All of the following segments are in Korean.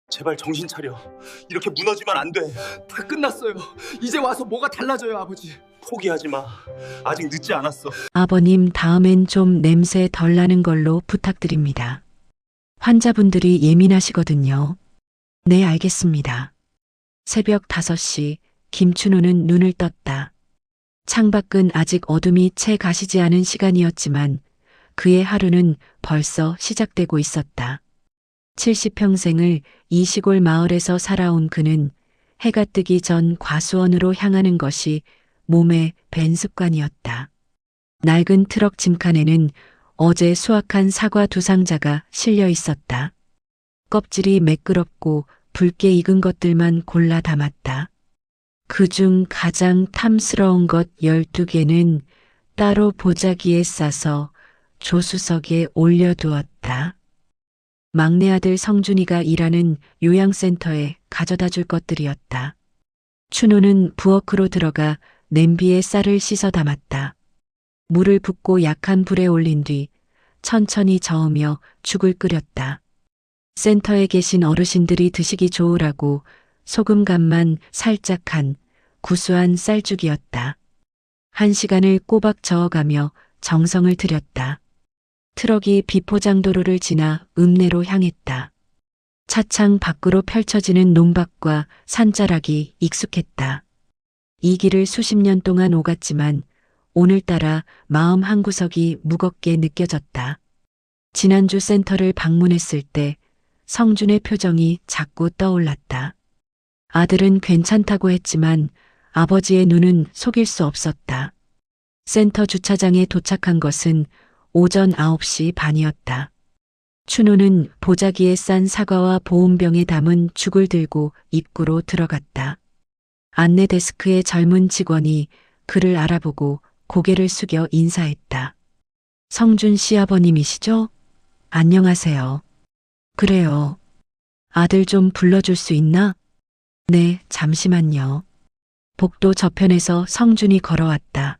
제발 정신 차려. 이렇게 무너지면 안 돼. 다 끝났어요. 이제 와서 뭐가 달라져요, 아버지? 포기하지 마. 아직 늦지 않았어. 아버님, 다음엔 좀 냄새 덜 나는 걸로 부탁드립니다. 환자분들이 예민하시거든요. 네, 알겠습니다. 새벽 5시, 김춘호는 눈을 떴다. 창밖은 아직 어둠이 채 가시지 않은 시간이었지만 그의 하루는 벌써 시작되고 있었다. 70평생을 이 시골 마을에서 살아온 그는 해가 뜨기 전 과수원으로 향하는 것이 몸에 밴 습관이었다. 낡은 트럭 짐칸에는 어제 수확한 사과 2상자가 실려 있었다. 껍질이 매끄럽고 붉게 익은 것들만 골라 담았다. 그중 가장 탐스러운 것 12개는 따로 보자기에 싸서 조수석에 올려두었다. 막내 아들 성준이가 일하는 요양센터에 가져다 줄 것들이었다. 춘호는 부엌으로 들어가 냄비에 쌀을 씻어 담았다. 물을 붓고 약한 불에 올린 뒤 천천히 저으며 죽을 끓였다. 센터에 계신 어르신들이 드시기 좋으라고 소금 간만 살짝 한 구수한 쌀죽이었다. 1시간을 꼬박 저어가며 정성을 들였다. 트럭이 비포장도로를 지나 읍내로 향했다. 차창 밖으로 펼쳐지는 논밭과 산자락이 익숙했다. 이 길을 수십 년 동안 오갔지만 오늘따라 마음 한구석이 무겁게 느껴졌다. 지난주 센터를 방문했을 때 성준의 표정이 자꾸 떠올랐다. 아들은 괜찮다고 했지만 아버지의 눈은 속일 수 없었다. 센터 주차장에 도착한 것은 오전 9시 반이었다. 춘호는 보자기에 싼 사과와 보온병에 담은 죽을 들고 입구로 들어갔다. 안내 데스크의 젊은 직원이 그를 알아보고 고개를 숙여 인사했다. 성준 씨 아버님이시죠? 안녕하세요. 그래요. 아들 좀 불러줄 수 있나? 네, 잠시만요. 복도 저편에서 성준이 걸어왔다.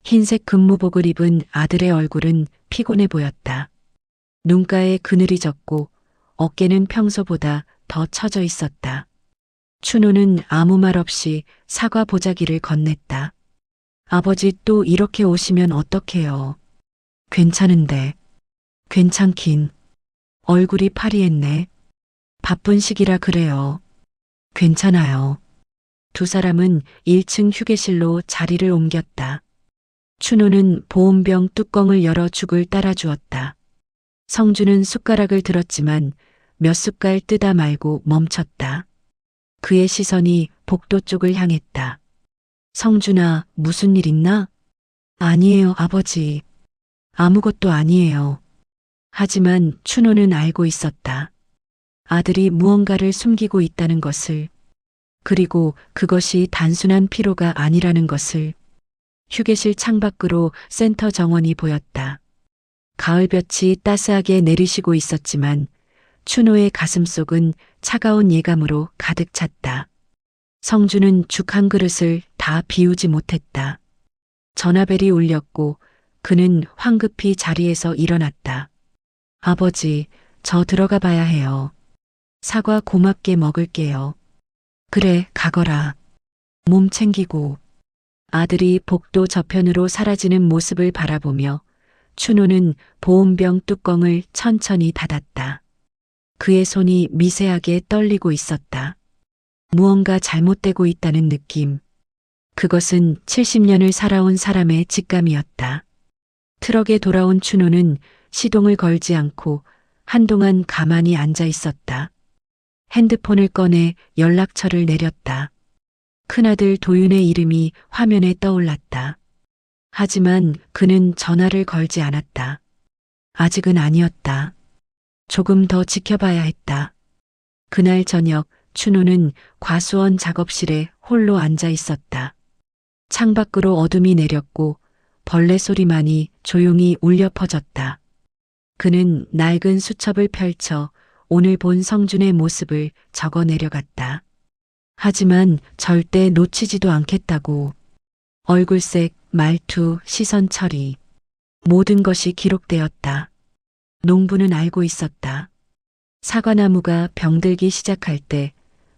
흰색 근무복을 입은 아들의 얼굴은 피곤해 보였다. 눈가에 그늘이 졌고 어깨는 평소보다 더 처져 있었다. 춘호는 아무 말 없이 사과 보자기를 건넸다. 아버지 또 이렇게 오시면 어떡해요. 괜찮은데. 괜찮긴. 얼굴이 파리했네. 바쁜 시기라 그래요. 괜찮아요. 두 사람은 1층 휴게실로 자리를 옮겼다. 춘호는 보온병 뚜껑을 열어 죽을 따라 주었다. 성준은 숟가락을 들었지만 몇 숟갈 뜨다 말고 멈췄다. 그의 시선이 복도 쪽을 향했다. 성준아, 무슨 일 있나? 아니에요, 아버지. 아무것도 아니에요. 하지만 춘호는 알고 있었다. 아들이 무언가를 숨기고 있다는 것을, 그리고 그것이 단순한 피로가 아니라는 것을. 휴게실 창밖으로 센터 정원이 보였다. 가을볕이 따스하게 내리시고 있었지만 춘호의 가슴속은 차가운 예감으로 가득 찼다. 성준은 죽 한 그릇을 다 비우지 못했다. 전화벨이 울렸고 그는 황급히 자리에서 일어났다. 아버지, 저 들어가 봐야 해요. 사과 고맙게 먹을게요. 그래, 가거라. 몸 챙기고. 아들이 복도 저편으로 사라지는 모습을 바라보며 춘호는 보온병 뚜껑을 천천히 닫았다. 그의 손이 미세하게 떨리고 있었다. 무언가 잘못되고 있다는 느낌. 그것은 70년을 살아온 사람의 직감이었다. 트럭에 돌아온 춘호는 시동을 걸지 않고 한동안 가만히 앉아 있었다. 핸드폰을 꺼내 연락처를 내렸다. 큰아들 도윤의 이름이 화면에 떠올랐다. 하지만 그는 전화를 걸지 않았다. 아직은 아니었다. 조금 더 지켜봐야 했다. 그날 저녁 춘호는 과수원 작업실에 홀로 앉아 있었다. 창밖으로 어둠이 내렸고 벌레 소리만이 조용히 울려 퍼졌다. 그는 낡은 수첩을 펼쳐 오늘 본 성준의 모습을 적어 내려갔다. 하지만 절대 놓치지도 않겠다고. 얼굴색, 말투, 시선 처리. 모든 것이 기록되었다. 농부는 알고 있었다. 사과나무가 병들기 시작할 때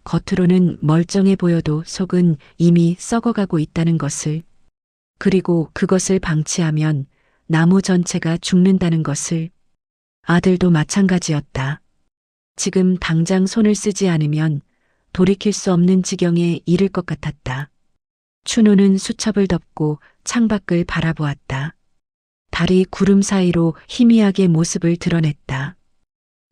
겉으로는 멀쩡해 보여도 속은 이미 썩어가고 있다는 것을, 그리고 그것을 방치하면 나무 전체가 죽는다는 것을. 아들도 마찬가지였다. 지금 당장 손을 쓰지 않으면 돌이킬 수 없는 지경에 이를 것 같았다. 춘호는 수첩을 덮고 창밖을 바라보았다. 달이 구름 사이로 희미하게 모습을 드러냈다.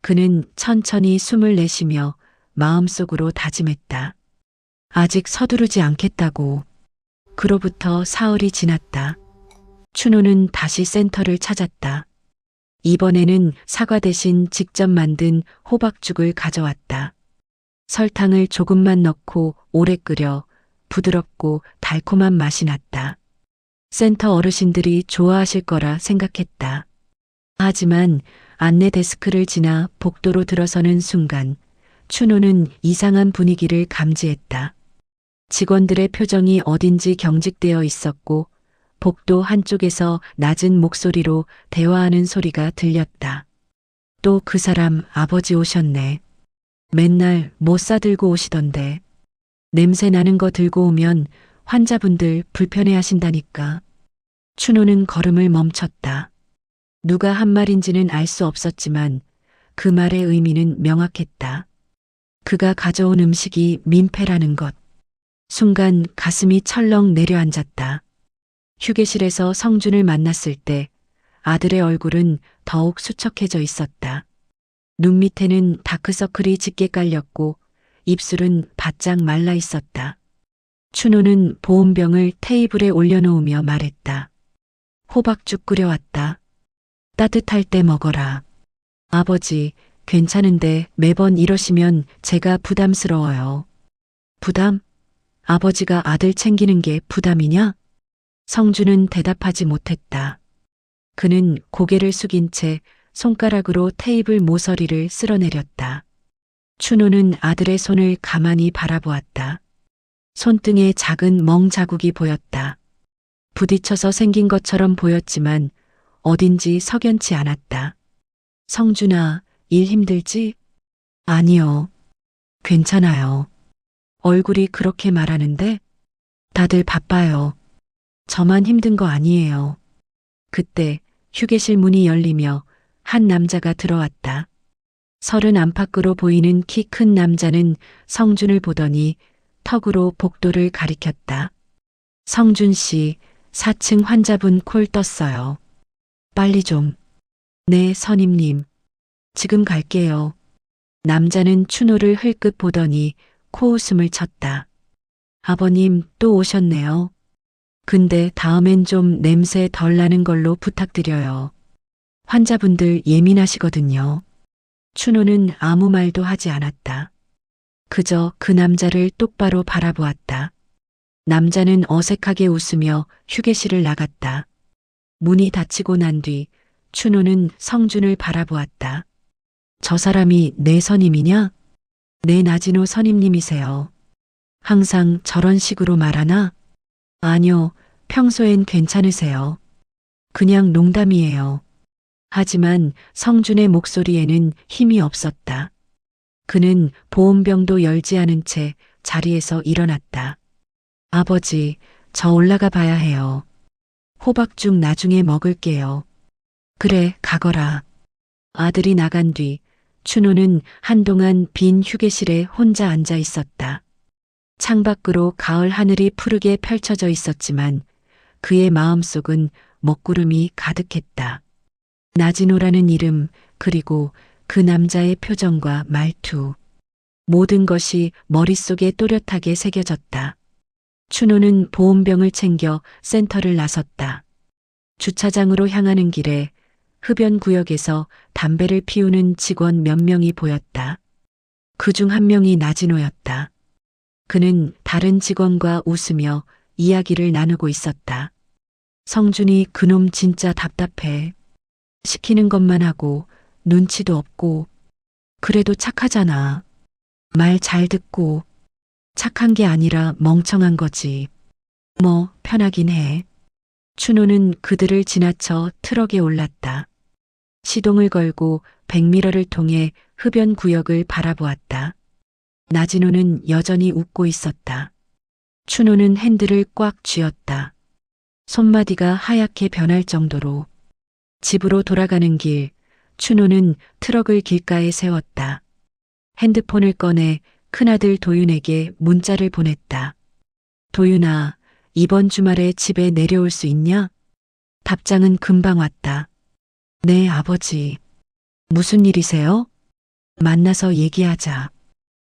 그는 천천히 숨을 내쉬며 마음속으로 다짐했다. 아직 서두르지 않겠다고. 그로부터 사흘이 지났다. 춘호는 다시 센터를 찾았다. 이번에는 사과 대신 직접 만든 호박죽을 가져왔다. 설탕을 조금만 넣고 오래 끓여 부드럽고 달콤한 맛이 났다. 센터 어르신들이 좋아하실 거라 생각했다. 하지만 안내 데스크를 지나 복도로 들어서는 순간 춘호는 이상한 분위기를 감지했다. 직원들의 표정이 어딘지 경직되어 있었고 복도 한쪽에서 낮은 목소리로 대화하는 소리가 들렸다. 또 그 사람 아버지 오셨네. 맨날 뭐 싸들고 오시던데. 냄새 나는 거 들고 오면 환자분들 불편해 하신다니까. 춘호는 걸음을 멈췄다. 누가 한 말인지는 알 수 없었지만 그 말의 의미는 명확했다. 그가 가져온 음식이 민폐라는 것. 순간 가슴이 철렁 내려앉았다. 휴게실에서 성준을 만났을 때 아들의 얼굴은 더욱 수척해져 있었다. 눈 밑에는 다크서클이 짙게 깔렸고 입술은 바짝 말라 있었다. 춘호는 보온병을 테이블에 올려놓으며 말했다. 호박죽 끓여왔다. 따뜻할 때 먹어라. 아버지, 괜찮은데 매번 이러시면 제가 부담스러워요. 부담? 아버지가 아들 챙기는 게 부담이냐? 성준은 대답하지 못했다. 그는 고개를 숙인 채 손가락으로 테이블 모서리를 쓸어내렸다. 춘호는 아들의 손을 가만히 바라보았다. 손등에 작은 멍 자국이 보였다. 부딪혀서 생긴 것처럼 보였지만 어딘지 석연치 않았다. 성준아, 일 힘들지? 아니요. 괜찮아요. 얼굴이 그렇게 말하는데 다들 바빠요. 저만 힘든 거 아니에요. 그때 휴게실 문이 열리며 한 남자가 들어왔다. 30 안팎으로 보이는 키 큰 남자는 성준을 보더니 턱으로 복도를 가리켰다. 성준 씨, 4층 환자분 콜 떴어요. 빨리 좀. 네, 선임님. 지금 갈게요. 남자는 춘호를 흘끗 보더니 코웃음을 쳤다. 아버님 또 오셨네요. 근데 다음엔 좀 냄새 덜 나는 걸로 부탁드려요. 환자분들 예민하시거든요. 춘호는 아무 말도 하지 않았다. 그저 그 남자를 똑바로 바라보았다. 남자는 어색하게 웃으며 휴게실을 나갔다. 문이 닫히고 난 뒤 춘호는 성준을 바라보았다. 저 사람이 내 선임이냐? 내 나진호 선임님이세요. 항상 저런 식으로 말하나? 아니요, 평소엔 괜찮으세요. 그냥 농담이에요. 하지만 성준의 목소리에는 힘이 없었다. 그는 보온병도 열지 않은 채 자리에서 일어났다. 아버지, 저 올라가 봐야 해요. 호박죽 나중에 먹을게요. 그래, 가거라. 아들이 나간 뒤 춘호는 한동안 빈 휴게실에 혼자 앉아 있었다. 창밖으로 가을 하늘이 푸르게 펼쳐져 있었지만 그의 마음속은 먹구름이 가득했다. 나진호라는 이름, 그리고 그 남자의 표정과 말투. 모든 것이 머릿속에 또렷하게 새겨졌다. 춘호는 보온병을 챙겨 센터를 나섰다. 주차장으로 향하는 길에 흡연 구역에서 담배를 피우는 직원 몇 명이 보였다. 그중 한 명이 나진호였다. 그는 다른 직원과 웃으며 이야기를 나누고 있었다. 성준이 그놈 진짜 답답해. 시키는 것만 하고 눈치도 없고 그래도 착하잖아. 말 잘 듣고 착한 게 아니라 멍청한 거지. 뭐 편하긴 해. 춘호는 그들을 지나쳐 트럭에 올랐다. 시동을 걸고 백미러를 통해 흡연 구역을 바라보았다. 나진호는 여전히 웃고 있었다. 춘호는 핸들을 꽉 쥐었다. 손마디가 하얗게 변할 정도로. 집으로 돌아가는 길, 춘호는 트럭을 길가에 세웠다. 핸드폰을 꺼내 큰아들 도윤에게 문자를 보냈다. 도윤아, 이번 주말에 집에 내려올 수 있냐? 답장은 금방 왔다. 네, 아버지. 무슨 일이세요? 만나서 얘기하자.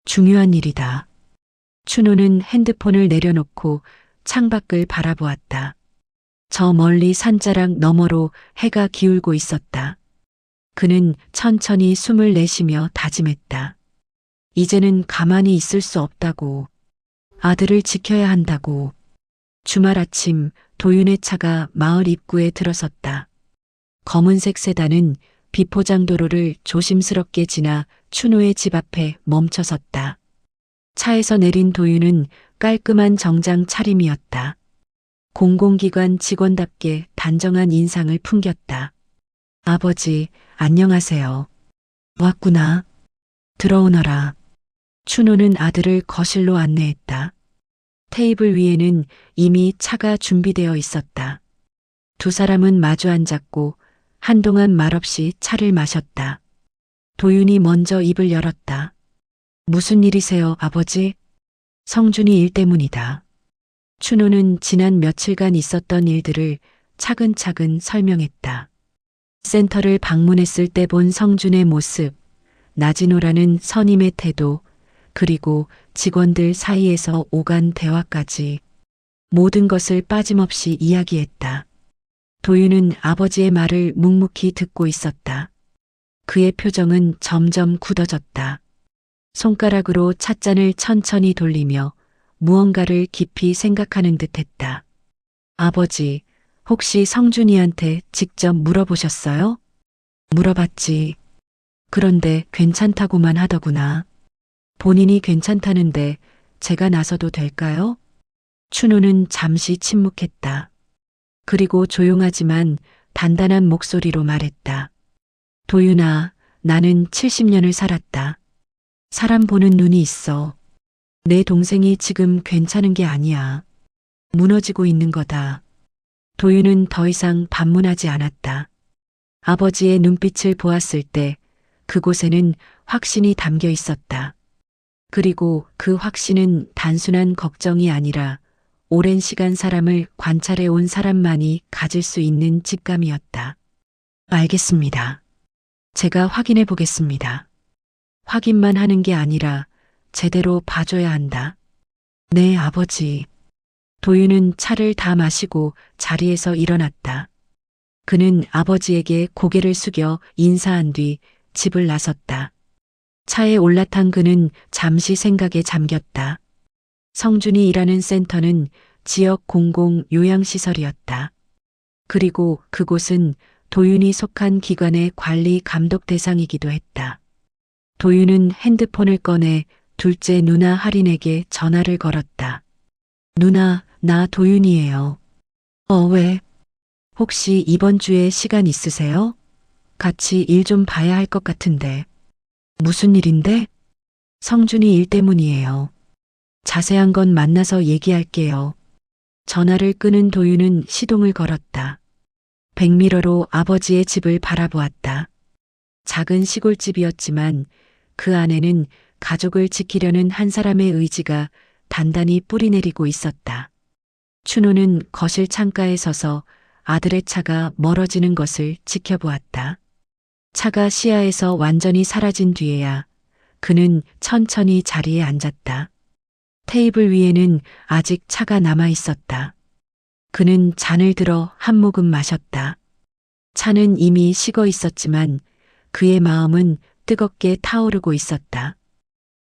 중요한 일이다. 춘호는 핸드폰을 내려놓고 창밖을 바라보았다. 저 멀리 산자락 너머로 해가 기울고 있었다. 그는 천천히 숨을 내쉬며 다짐했다. 이제는 가만히 있을 수 없다고. 아들을 지켜야 한다고. 주말 아침 도윤의 차가 마을 입구에 들어섰다. 검은색 세단은 비포장 도로를 조심스럽게 지나 춘호의 집 앞에 멈춰섰다. 차에서 내린 도윤은 깔끔한 정장 차림이었다. 공공기관 직원답게 단정한 인상을 풍겼다. 아버지, 안녕하세요. 왔구나. 들어오너라. 춘호는 아들을 거실로 안내했다. 테이블 위에는 이미 차가 준비되어 있었다. 두 사람은 마주 앉았고 한동안 말없이 차를 마셨다. 도윤이 먼저 입을 열었다. 무슨 일이세요, 아버지? 성준이 일 때문이다. 춘호는 지난 며칠간 있었던 일들을 차근차근 설명했다. 센터를 방문했을 때 본 성준의 모습, 나진호라는 선임의 태도, 그리고 직원들 사이에서 오간 대화까지 모든 것을 빠짐없이 이야기했다. 도윤은 아버지의 말을 묵묵히 듣고 있었다. 그의 표정은 점점 굳어졌다. 손가락으로 찻잔을 천천히 돌리며 무언가를 깊이 생각하는 듯했다. 아버지, 혹시 성준이한테 직접 물어보셨어요? 물어봤지. 그런데 괜찮다고만 하더구나. 본인이 괜찮다는데 제가 나서도 될까요? 춘호는 잠시 침묵했다. 그리고 조용하지만 단단한 목소리로 말했다. 도윤아, 나는 70년을 살았다. 사람 보는 눈이 있어. 내 동생이 지금 괜찮은 게 아니야. 무너지고 있는 거다. 도윤은 더 이상 반문하지 않았다. 아버지의 눈빛을 보았을 때 그곳에는 확신이 담겨 있었다. 그리고 그 확신은 단순한 걱정이 아니라 오랜 시간 사람을 관찰해 온 사람만이 가질 수 있는 직감이었다. 알겠습니다. 제가 확인해 보겠습니다. 확인만 하는 게 아니라 제대로 봐줘야 한다. 네, 아버지. 도윤은 차를 다 마시고 자리에서 일어났다. 그는 아버지에게 고개를 숙여 인사한 뒤 집을 나섰다. 차에 올라탄 그는 잠시 생각에 잠겼다. 성준이 일하는 센터는 지역 공공 요양시설이었다. 그리고 그곳은 도윤이 속한 기관의 관리 감독 대상이기도 했다. 도윤은 핸드폰을 꺼내 둘째 누나 할인에게 전화를 걸었다. 누나, 나 도윤이에요. 왜? 혹시 이번 주에 시간 있으세요? 같이 일 좀 봐야 할 것 같은데. 무슨 일인데? 성준이 일 때문이에요. 자세한 건 만나서 얘기할게요. 전화를 끊은 도윤은 시동을 걸었다. 백미러로 아버지의 집을 바라보았다. 작은 시골집이었지만 그 안에는 가족을 지키려는 한 사람의 의지가 단단히 뿌리내리고 있었다. 춘호는 거실 창가에 서서 아들의 차가 멀어지는 것을 지켜보았다. 차가 시야에서 완전히 사라진 뒤에야 그는 천천히 자리에 앉았다. 테이블 위에는 아직 차가 남아 있었다. 그는 잔을 들어 한 모금 마셨다. 차는 이미 식어 있었지만 그의 마음은 뜨겁게 타오르고 있었다.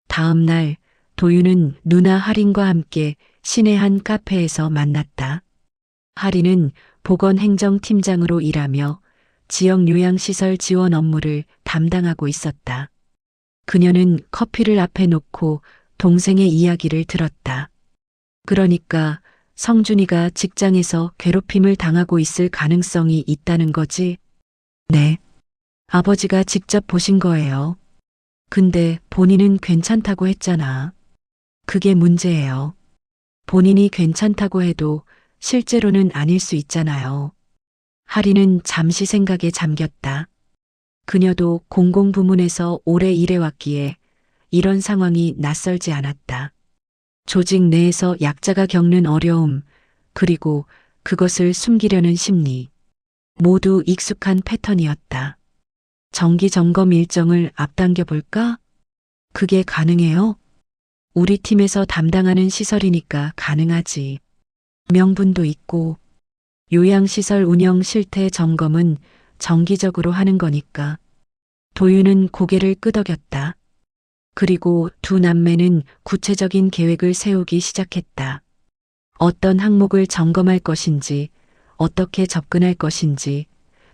다음 날 도윤은 누나 할인과 함께 시내 한 카페에서 만났다. 할인은 보건행정팀장으로 일하며 지역 요양시설 지원 업무를 담당하고 있었다. 그녀는 커피를 앞에 놓고 동생의 이야기를 들었다. 그러니까 성준이가 직장에서 괴롭힘을 당하고 있을 가능성이 있다는 거지? 네. 아버지가 직접 보신 거예요. 근데 본인은 괜찮다고 했잖아. 그게 문제예요. 본인이 괜찮다고 해도 실제로는 아닐 수 있잖아요. 하리는 잠시 생각에 잠겼다. 그녀도 공공부문에서 오래 일해왔기에 이런 상황이 낯설지 않았다. 조직 내에서 약자가 겪는 어려움, 그리고 그것을 숨기려는 심리. 모두 익숙한 패턴이었다. 정기 점검 일정을 앞당겨 볼까? 그게 가능해요? 우리 팀에서 담당하는 시설이니까 가능하지. 명분도 있고, 요양시설 운영 실태 점검은 정기적으로 하는 거니까. 도윤은 고개를 끄덕였다. 그리고 두 남매는 구체적인 계획을 세우기 시작했다. 어떤 항목을 점검할 것인지, 어떻게 접근할 것인지,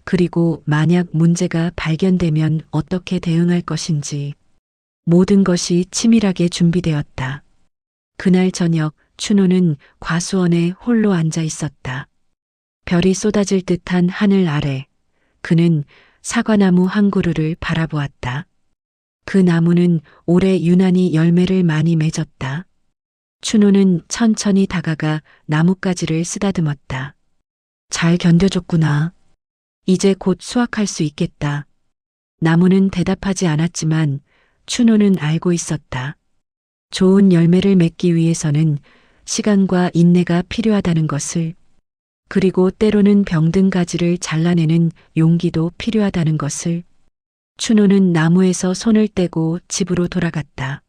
그리고 만약 문제가 발견되면 어떻게 대응할 것인지. 모든 것이 치밀하게 준비되었다. 그날 저녁 춘호는 과수원에 홀로 앉아 있었다. 별이 쏟아질 듯한 하늘 아래 그는 사과나무 한 그루를 바라보았다. 그 나무는 올해 유난히 열매를 많이 맺었다. 춘호는 천천히 다가가 나뭇가지를 쓰다듬었다. 잘 견뎌줬구나. 이제 곧 수확할 수 있겠다. 나무는 대답하지 않았지만 춘호는 알고 있었다. 좋은 열매를 맺기 위해서는 시간과 인내가 필요하다는 것을, 그리고 때로는 병든 가지를 잘라내는 용기도 필요하다는 것을. 춘호는 나무에서 손을 떼고 집으로 돌아갔다.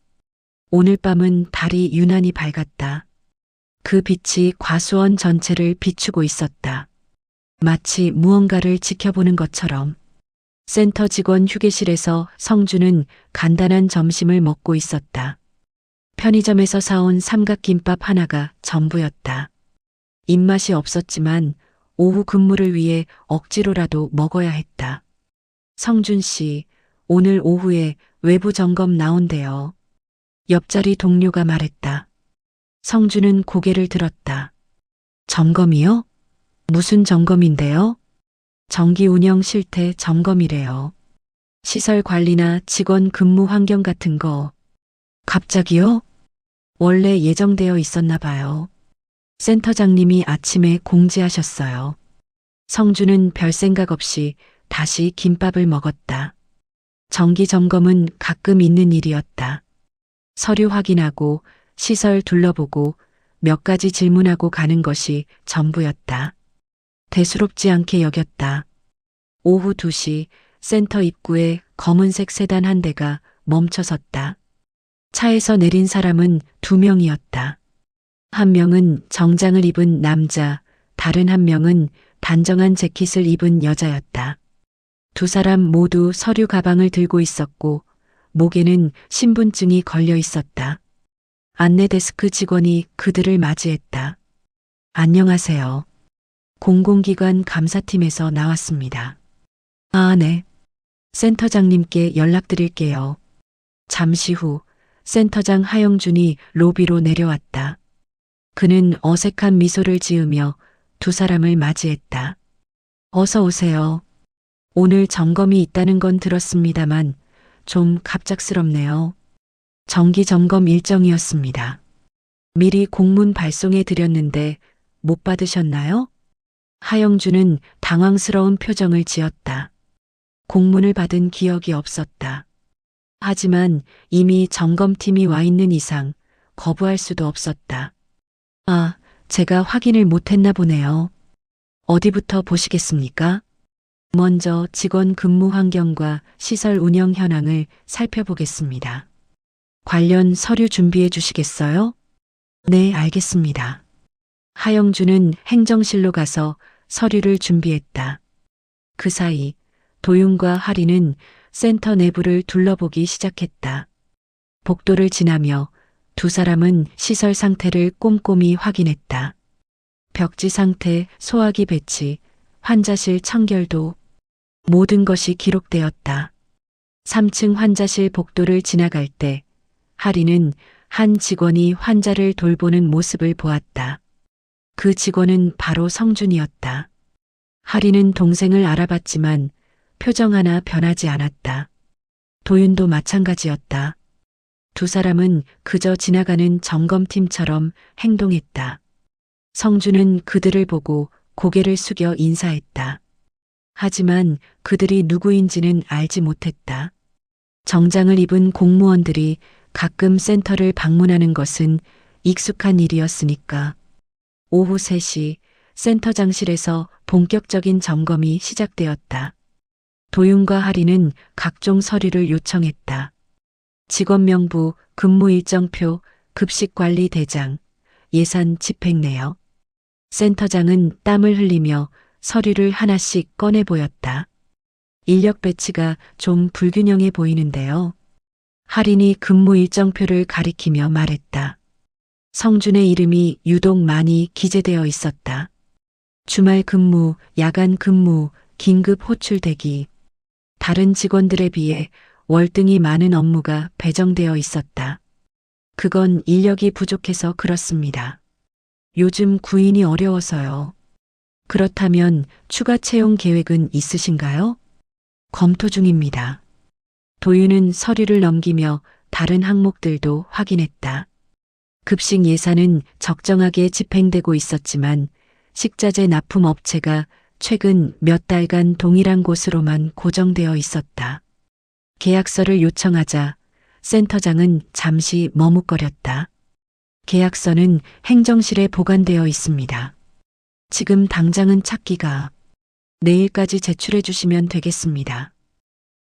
오늘 밤은 달이 유난히 밝았다. 그 빛이 과수원 전체를 비추고 있었다. 마치 무언가를 지켜보는 것처럼. 센터 직원 휴게실에서 성주는 간단한 점심을 먹고 있었다. 편의점에서 사온 삼각김밥 하나가 전부였다. 입맛이 없었지만 오후 근무를 위해 억지로라도 먹어야 했다. 성준 씨, 오늘 오후에 외부 점검 나온대요. 옆자리 동료가 말했다. 성준은 고개를 들었다. 점검이요? 무슨 점검인데요? 정기 운영 실태 점검이래요. 시설 관리나 직원 근무 환경 같은 거. 갑자기요? 원래 예정되어 있었나 봐요. 센터장님이 아침에 공지하셨어요. 성주는 별 생각 없이 다시 김밥을 먹었다. 정기 점검은 가끔 있는 일이었다. 서류 확인하고 시설 둘러보고 몇 가지 질문하고 가는 것이 전부였다. 대수롭지 않게 여겼다. 오후 2시 센터 입구에 검은색 세단 한 대가 멈춰섰다. 차에서 내린 사람은 2명이었다. 한 명은 정장을 입은 남자, 다른 한 명은 단정한 재킷을 입은 여자였다. 두 사람 모두 서류 가방을 들고 있었고 목에는 신분증이 걸려 있었다. 안내 데스크 직원이 그들을 맞이했다. 안녕하세요. 공공기관 감사팀에서 나왔습니다. 아, 네. 센터장님께 연락드릴게요. 잠시 후 센터장 하영준이 로비로 내려왔다. 그는 어색한 미소를 지으며 두 사람을 맞이했다. 어서 오세요. 오늘 점검이 있다는 건 들었습니다만 좀 갑작스럽네요. 정기 점검 일정이었습니다. 미리 공문 발송해 드렸는데 못 받으셨나요? 하영준은 당황스러운 표정을 지었다. 공문을 받은 기억이 없었다. 하지만 이미 점검팀이 와 있는 이상 거부할 수도 없었다. 아, 제가 확인을 못했나 보네요. 어디부터 보시겠습니까? 먼저 직원 근무 환경과 시설 운영 현황을 살펴보겠습니다. 관련 서류 준비해 주시겠어요? 네, 알겠습니다. 하영준은 행정실로 가서 서류를 준비했다. 그 사이 도윤과 하리는 센터 내부를 둘러보기 시작했다. 복도를 지나며 두 사람은 시설 상태를 꼼꼼히 확인했다. 벽지 상태, 소화기 배치, 환자실 청결도, 모든 것이 기록되었다. 3층 환자실 복도를 지나갈 때 하리는 한 직원이 환자를 돌보는 모습을 보았다. 그 직원은 바로 성준이었다. 하리는 동생을 알아봤지만 표정 하나 변하지 않았다. 도윤도 마찬가지였다. 두 사람은 그저 지나가는 점검팀처럼 행동했다. 성주는 그들을 보고 고개를 숙여 인사했다. 하지만 그들이 누구인지는 알지 못했다. 정장을 입은 공무원들이 가끔 센터를 방문하는 것은 익숙한 일이었으니까. 오후 3시 센터장실에서 본격적인 점검이 시작되었다. 도윤과 하리는 각종 서류를 요청했다. 직원명부, 근무일정표, 급식관리 대장, 예산 집행 내역. 센터장은 땀을 흘리며 서류를 하나씩 꺼내 보였다. 인력 배치가 좀 불균형해 보이는데요. 할인이 근무 일정표를 가리키며 말했다. 성준의 이름이 유독 많이 기재되어 있었다. 주말 근무, 야간 근무, 긴급 호출 대기. 다른 직원들에 비해 월등히 많은 업무가 배정되어 있었다. 그건 인력이 부족해서 그렇습니다. 요즘 구인이 어려워서요. 그렇다면 추가 채용 계획은 있으신가요? 검토 중입니다. 도윤은 서류를 넘기며 다른 항목들도 확인했다. 급식 예산은 적정하게 집행되고 있었지만 식자재 납품 업체가 최근 몇 달간 동일한 곳으로만 고정되어 있었다. 계약서를 요청하자 센터장은 잠시 머뭇거렸다. 계약서는 행정실에 보관되어 있습니다. 지금 당장은 찾기가 내일까지 제출해 주시면 되겠습니다.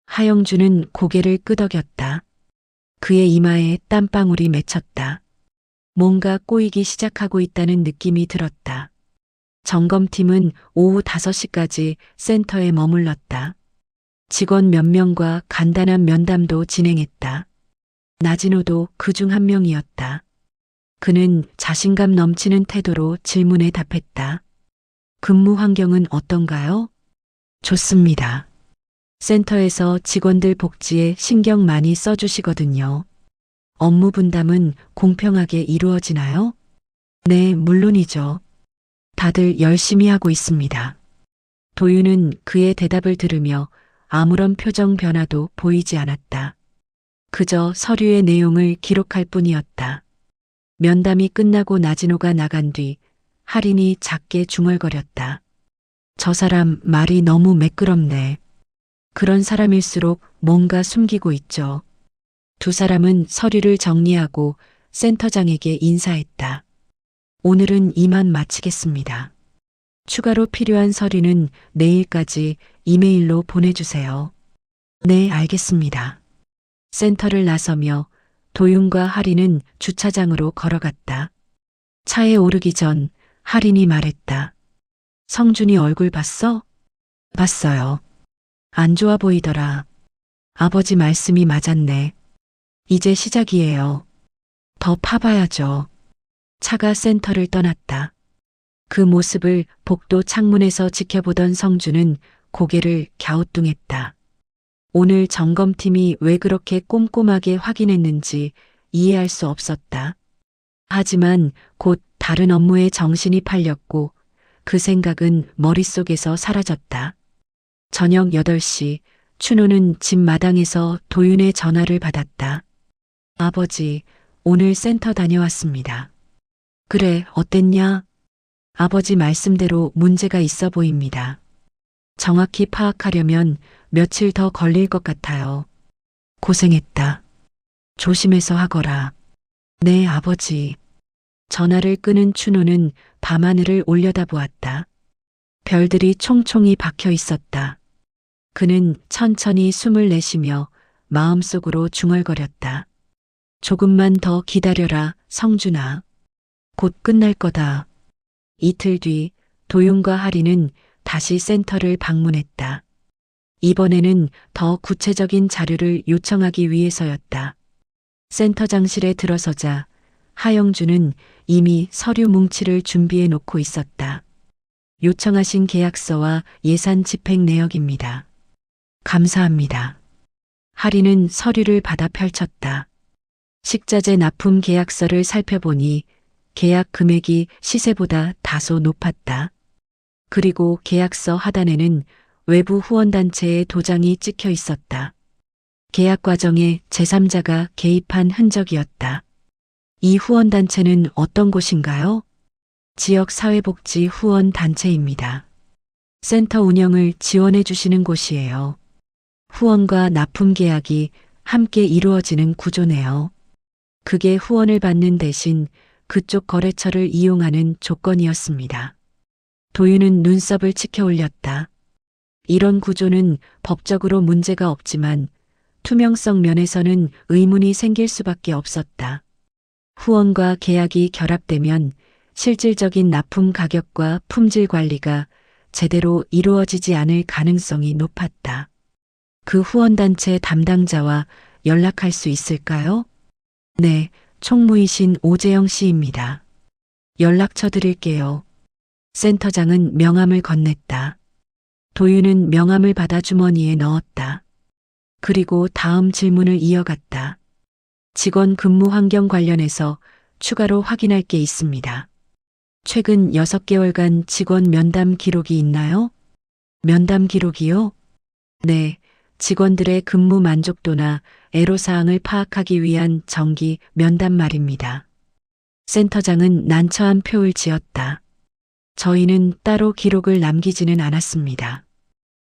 하영주는 고개를 끄덕였다. 그의 이마에 땀방울이 맺혔다. 뭔가 꼬이기 시작하고 있다는 느낌이 들었다. 점검팀은 오후 5시까지 센터에 머물렀다. 직원 몇 명과 간단한 면담도 진행했다. 나진호도 그중 한 명이었다. 그는 자신감 넘치는 태도로 질문에 답했다. 근무 환경은 어떤가요? 좋습니다. 센터에서 직원들 복지에 신경 많이 써주시거든요. 업무 분담은 공평하게 이루어지나요? 네, 물론이죠. 다들 열심히 하고 있습니다. 도윤은 그의 대답을 들으며 아무런 표정 변화도 보이지 않았다. 그저 서류의 내용을 기록할 뿐이었다. 면담이 끝나고 나진호가 나간 뒤 할인이 작게 중얼거렸다. 저 사람 말이 너무 매끄럽네. 그런 사람일수록 뭔가 숨기고 있죠. 두 사람은 서류를 정리하고 센터장에게 인사했다. 오늘은 이만 마치겠습니다. 추가로 필요한 서류는 내일까지 이메일로 보내주세요. 네, 알겠습니다. 센터를 나서며 도윤과 할인은 주차장으로 걸어갔다. 차에 오르기 전 할인이 말했다. 성준이 얼굴 봤어? 봤어요. 안 좋아 보이더라. 아버지 말씀이 맞았네. 이제 시작이에요. 더 파봐야죠. 차가 센터를 떠났다. 그 모습을 복도 창문에서 지켜보던 성준은 고개를 갸우뚱했다. 오늘 점검팀이 왜 그렇게 꼼꼼하게 확인했는지 이해할 수 없었다. 하지만 곧 다른 업무에 정신이 팔렸고 그 생각은 머릿속에서 사라졌다. 저녁 8시 춘호는 집 마당에서 도윤의 전화를 받았다. 아버지, 오늘 센터 다녀왔습니다. 그래, 어땠냐? 아버지 말씀대로 문제가 있어 보입니다. 정확히 파악하려면 며칠 더 걸릴 것 같아요. 고생했다. 조심해서 하거라. 네, 아버지. 전화를 끊은 춘호는 밤하늘을 올려다보았다. 별들이 총총히 박혀 있었다. 그는 천천히 숨을 내쉬며 마음속으로 중얼거렸다. 조금만 더 기다려라, 성준아. 곧 끝날 거다. 이틀 뒤 도윤과 하리는 다시 센터를 방문했다. 이번에는 더 구체적인 자료를 요청하기 위해서였다. 센터장실에 들어서자 하영주는 이미 서류 뭉치를 준비해 놓고 있었다. 요청하신 계약서와 예산 집행 내역입니다. 감사합니다. 하리는 서류를 받아 펼쳤다. 식자재 납품 계약서를 살펴보니 계약 금액이 시세보다 다소 높았다. 그리고 계약서 하단에는 외부 후원단체의 도장이 찍혀 있었다. 계약 과정에 제3자가 개입한 흔적이었다. 이 후원단체는 어떤 곳인가요? 지역사회복지 후원단체입니다. 센터 운영을 지원해 주시는 곳이에요. 후원과 납품 계약이 함께 이루어지는 구조네요. 그게 후원을 받는 대신 그쪽 거래처를 이용하는 조건이었습니다. 도윤은 눈썹을 치켜 올렸다. 이런 구조는 법적으로 문제가 없지만 투명성 면에서는 의문이 생길 수밖에 없었다. 후원과 계약이 결합되면 실질적인 납품 가격과 품질 관리가 제대로 이루어지지 않을 가능성이 높았다. 그 후원단체 담당자와 연락할 수 있을까요? 네, 총무이신 오재영 씨입니다. 연락처 드릴게요. 센터장은 명함을 건넸다. 도윤은 명함을 받아 주머니에 넣었다. 그리고 다음 질문을 이어갔다. 직원 근무 환경 관련해서 추가로 확인할 게 있습니다. 최근 6개월간 직원 면담 기록이 있나요? 면담 기록이요? 네, 직원들의 근무 만족도나 애로사항을 파악하기 위한 정기 면담 말입니다. 센터장은 난처한 표를 지었다. 저희는 따로 기록을 남기지는 않았습니다.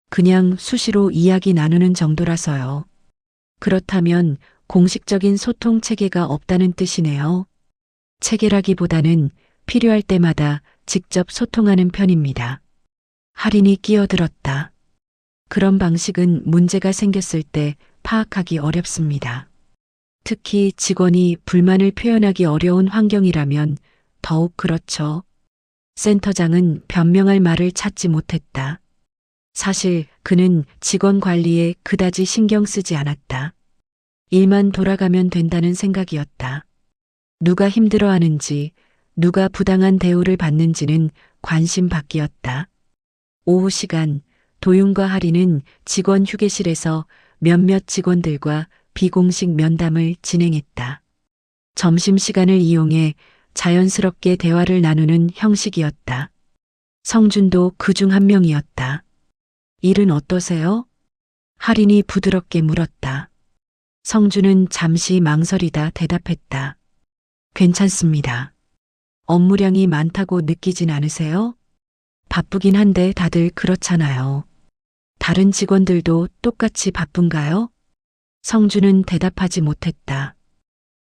그냥 수시로 이야기 나누는 정도라서요. 그렇다면 공식적인 소통 체계가 없다는 뜻이네요. 체계라기보다는 필요할 때마다 직접 소통하는 편입니다. 할인이 끼어들었다. 그런 방식은 문제가 생겼을 때 파악하기 어렵습니다. 특히 직원이 불만을 표현하기 어려운 환경이라면 더욱 그렇죠. 센터장은 변명할 말을 찾지 못했다. 사실 그는 직원 관리에 그다지 신경 쓰지 않았다. 일만 돌아가면 된다는 생각이었다. 누가 힘들어하는지, 누가 부당한 대우를 받는지는 관심 밖이었다. 오후 시간, 도윤과 하리는 직원 휴게실에서 몇몇 직원들과 비공식 면담을 진행했다. 점심시간을 이용해 자연스럽게 대화를 나누는 형식이었다. 성준도 그중 한 명이었다. 일은 어떠세요? 하린이 부드럽게 물었다. 성준은 잠시 망설이다 대답했다. 괜찮습니다. 업무량이 많다고 느끼진 않으세요? 바쁘긴 한데 다들 그렇잖아요. 다른 직원들도 똑같이 바쁜가요? 성준은 대답하지 못했다.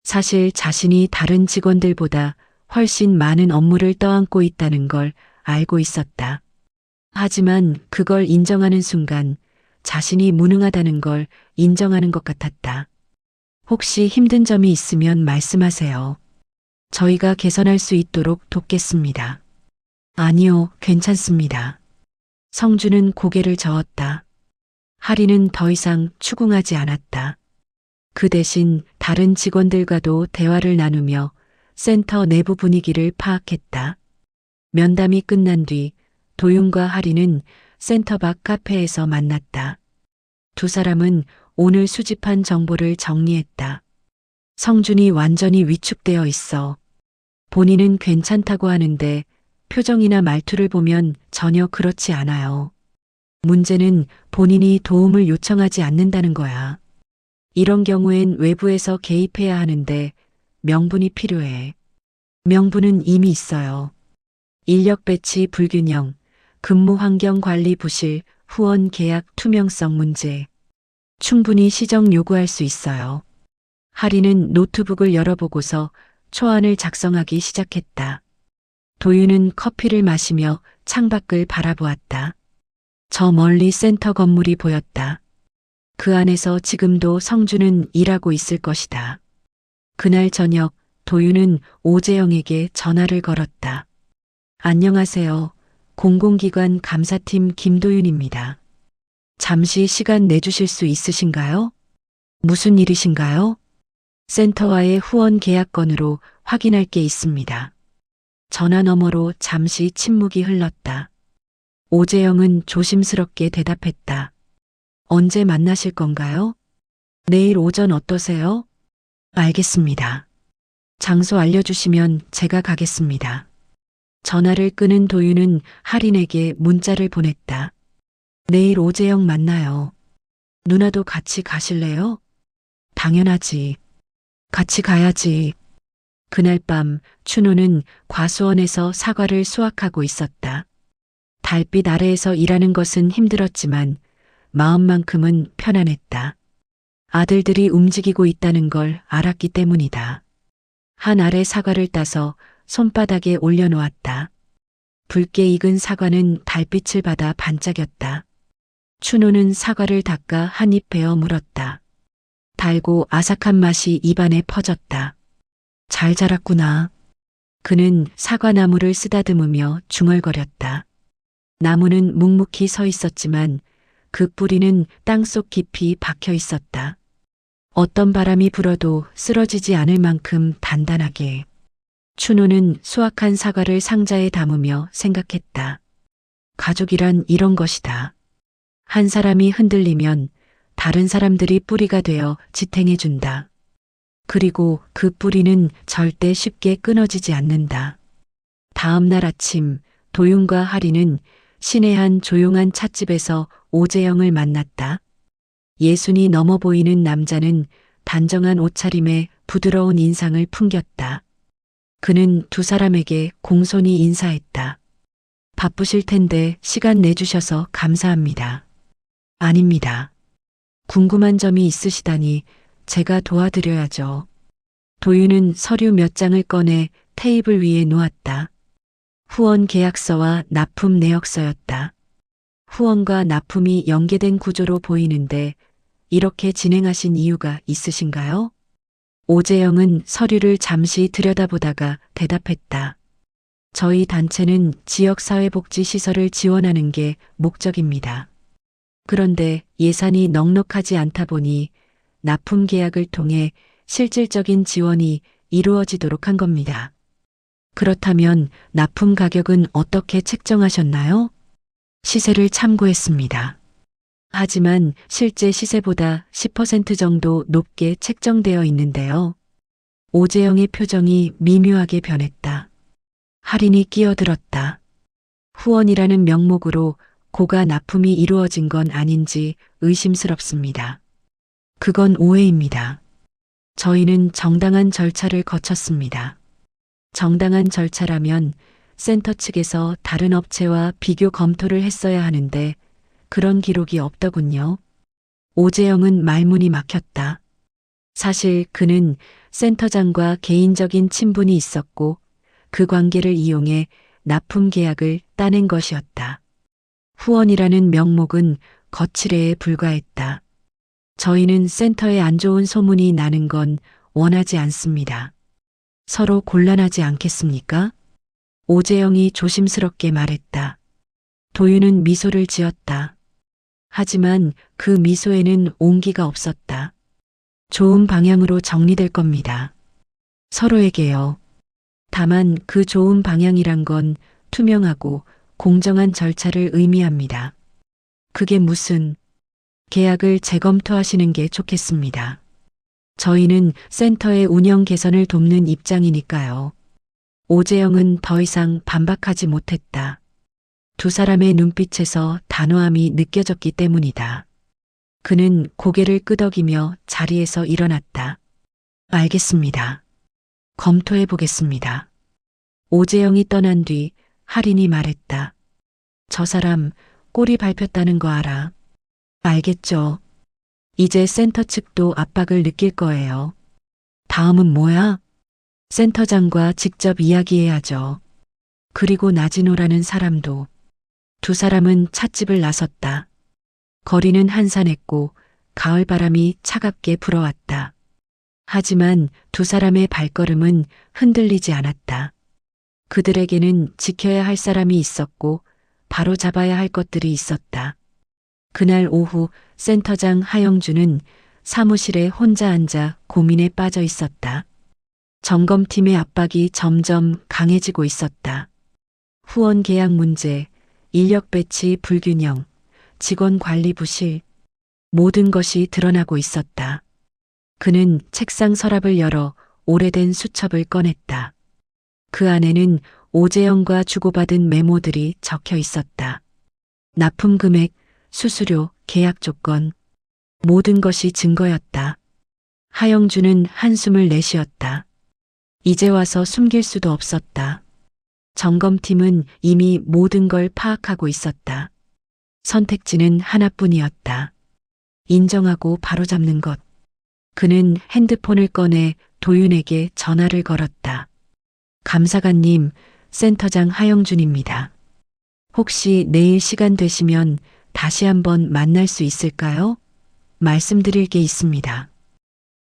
사실 자신이 다른 직원들보다 훨씬 많은 업무를 떠안고 있다는 걸 알고 있었다. 하지만 그걸 인정하는 순간 자신이 무능하다는 걸 인정하는 것 같았다. 혹시 힘든 점이 있으면 말씀하세요. 저희가 개선할 수 있도록 돕겠습니다. 아니요, 괜찮습니다. 성준은 고개를 저었다. 하리는 더 이상 추궁하지 않았다. 그 대신 다른 직원들과도 대화를 나누며 센터 내부 분위기를 파악했다. 면담이 끝난 뒤 도윤과 하리는 센터 밖 카페에서 만났다. 두 사람은 오늘 수집한 정보를 정리했다. 성준이 완전히 위축되어 있어. 본인은 괜찮다고 하는데 표정이나 말투를 보면 전혀 그렇지 않아요. 문제는 본인이 도움을 요청하지 않는다는 거야. 이런 경우엔 외부에서 개입해야 하는데 명분이 필요해. 명분은 이미 있어요. 인력 배치 불균형, 근무 환경 관리 부실, 후원 계약 투명성 문제. 충분히 시정 요구할 수 있어요. 하리는 노트북을 열어보고서 초안을 작성하기 시작했다. 도윤은 커피를 마시며 창밖을 바라보았다. 저 멀리 센터 건물이 보였다. 그 안에서 지금도 성준은 일하고 있을 것이다. 그날 저녁 도윤은 오재영에게 전화를 걸었다. 안녕하세요. 공공기관 감사팀 김도윤입니다. 잠시 시간 내주실 수 있으신가요? 무슨 일이신가요? 센터와의 후원 계약 건으로 확인할 게 있습니다. 전화 너머로 잠시 침묵이 흘렀다. 오재영은 조심스럽게 대답했다. 언제 만나실 건가요? 내일 오전 어떠세요? 알겠습니다. 장소 알려주시면 제가 가겠습니다. 전화를 끄는 도윤은 하린에게 문자를 보냈다. 내일 오재영 만나요. 누나도 같이 가실래요? 당연하지. 같이 가야지. 그날 밤 춘호는 과수원에서 사과를 수확하고 있었다. 달빛 아래에서 일하는 것은 힘들었지만 마음만큼은 편안했다. 아들들이 움직이고 있다는 걸 알았기 때문이다. 한 알의 사과를 따서 손바닥에 올려놓았다. 붉게 익은 사과는 달빛을 받아 반짝였다. 춘호는 사과를 닦아 한 입 베어 물었다. 달고 아삭한 맛이 입안에 퍼졌다. 잘 자랐구나. 그는 사과나무를 쓰다듬으며 중얼거렸다. 나무는 묵묵히 서 있었지만 그 뿌리는 땅속 깊이 박혀 있었다. 어떤 바람이 불어도 쓰러지지 않을 만큼 단단하게. 춘호는 수확한 사과를 상자에 담으며 생각했다. 가족이란 이런 것이다. 한 사람이 흔들리면 다른 사람들이 뿌리가 되어 지탱해준다. 그리고 그 뿌리는 절대 쉽게 끊어지지 않는다. 다음 날 아침 도윤과 하리는 시내 한 조용한 찻집에서 오재영을 만났다. 예순이 넘어 보이는 남자는 단정한 옷차림에 부드러운 인상을 풍겼다. 그는 두 사람에게 공손히 인사했다. 바쁘실 텐데 시간 내주셔서 감사합니다. 아닙니다. 궁금한 점이 있으시다니 제가 도와드려야죠. 도윤은 서류 몇 장을 꺼내 테이블 위에 놓았다. 후원 계약서와 납품 내역서였다. 후원과 납품이 연계된 구조로 보이는데 이렇게 진행하신 이유가 있으신가요? 오재영은 서류를 잠시 들여다보다가 대답했다. 저희 단체는 지역사회복지시설을 지원하는 게 목적입니다. 그런데 예산이 넉넉하지 않다 보니 납품 계약을 통해 실질적인 지원이 이루어지도록 한 겁니다. 그렇다면 납품 가격은 어떻게 책정하셨나요? 시세를 참고했습니다. 하지만 실제 시세보다 10% 정도 높게 책정되어 있는데요. 오재영의 표정이 미묘하게 변했다. 할인이 끼어들었다. 후원이라는 명목으로 고가 납품이 이루어진 건 아닌지 의심스럽습니다. 그건 오해입니다. 저희는 정당한 절차를 거쳤습니다. 정당한 절차라면 센터 측에서 다른 업체와 비교 검토를 했어야 하는데 그런 기록이 없더군요. 오재영은 말문이 막혔다. 사실 그는 센터장과 개인적인 친분이 있었고 그 관계를 이용해 납품 계약을 따낸 것이었다. 후원이라는 명목은 거칠애에 불과했다. 저희는 센터에 안 좋은 소문이 나는 건 원하지 않습니다. 서로 곤란하지 않겠습니까? 오재영이 조심스럽게 말했다. 도윤은 미소를 지었다. 하지만 그 미소에는 온기가 없었다. 좋은 방향으로 정리될 겁니다. 서로에게요. 다만 그 좋은 방향이란 건 투명하고 공정한 절차를 의미합니다. 그게 무슨 계약을 재검토하시는 게 좋겠습니다. 저희는 센터의 운영 개선을 돕는 입장이니까요. 오재영은 더 이상 반박하지 못했다. 두 사람의 눈빛에서 단호함이 느껴졌기 때문이다. 그는 고개를 끄덕이며 자리에서 일어났다. 알겠습니다. 검토해 보겠습니다. 오재영이 떠난 뒤 할인이 말했다. 저 사람 꼬리 밟혔다는 거 알아? 알겠죠. 이제 센터 측도 압박을 느낄 거예요. 다음은 뭐야? 센터장과 직접 이야기해야죠. 그리고 나진호라는 사람도. 두 사람은 찻집을 나섰다. 거리는 한산했고 가을바람이 차갑게 불어왔다. 하지만 두 사람의 발걸음은 흔들리지 않았다. 그들에게는 지켜야 할 사람이 있었고 바로 잡아야 할 것들이 있었다. 그날 오후 센터장 하영주는 사무실에 혼자 앉아 고민에 빠져 있었다. 점검팀의 압박이 점점 강해지고 있었다. 후원 계약 문제, 인력 배치 불균형, 직원 관리 부실, 모든 것이 드러나고 있었다. 그는 책상 서랍을 열어 오래된 수첩을 꺼냈다. 그 안에는 오재영과 주고받은 메모들이 적혀 있었다. 납품 금액, 수수료, 계약 조건, 모든 것이 증거였다. 하영주는 한숨을 내쉬었다. 이제 와서 숨길 수도 없었다. 점검팀은 이미 모든 걸 파악하고 있었다. 선택지는 하나뿐이었다. 인정하고 바로잡는 것. 그는 핸드폰을 꺼내 도윤에게 전화를 걸었다. 감사관님, 센터장 하영준입니다. 혹시 내일 시간 되시면 다시 한번 만날 수 있을까요? 말씀드릴 게 있습니다.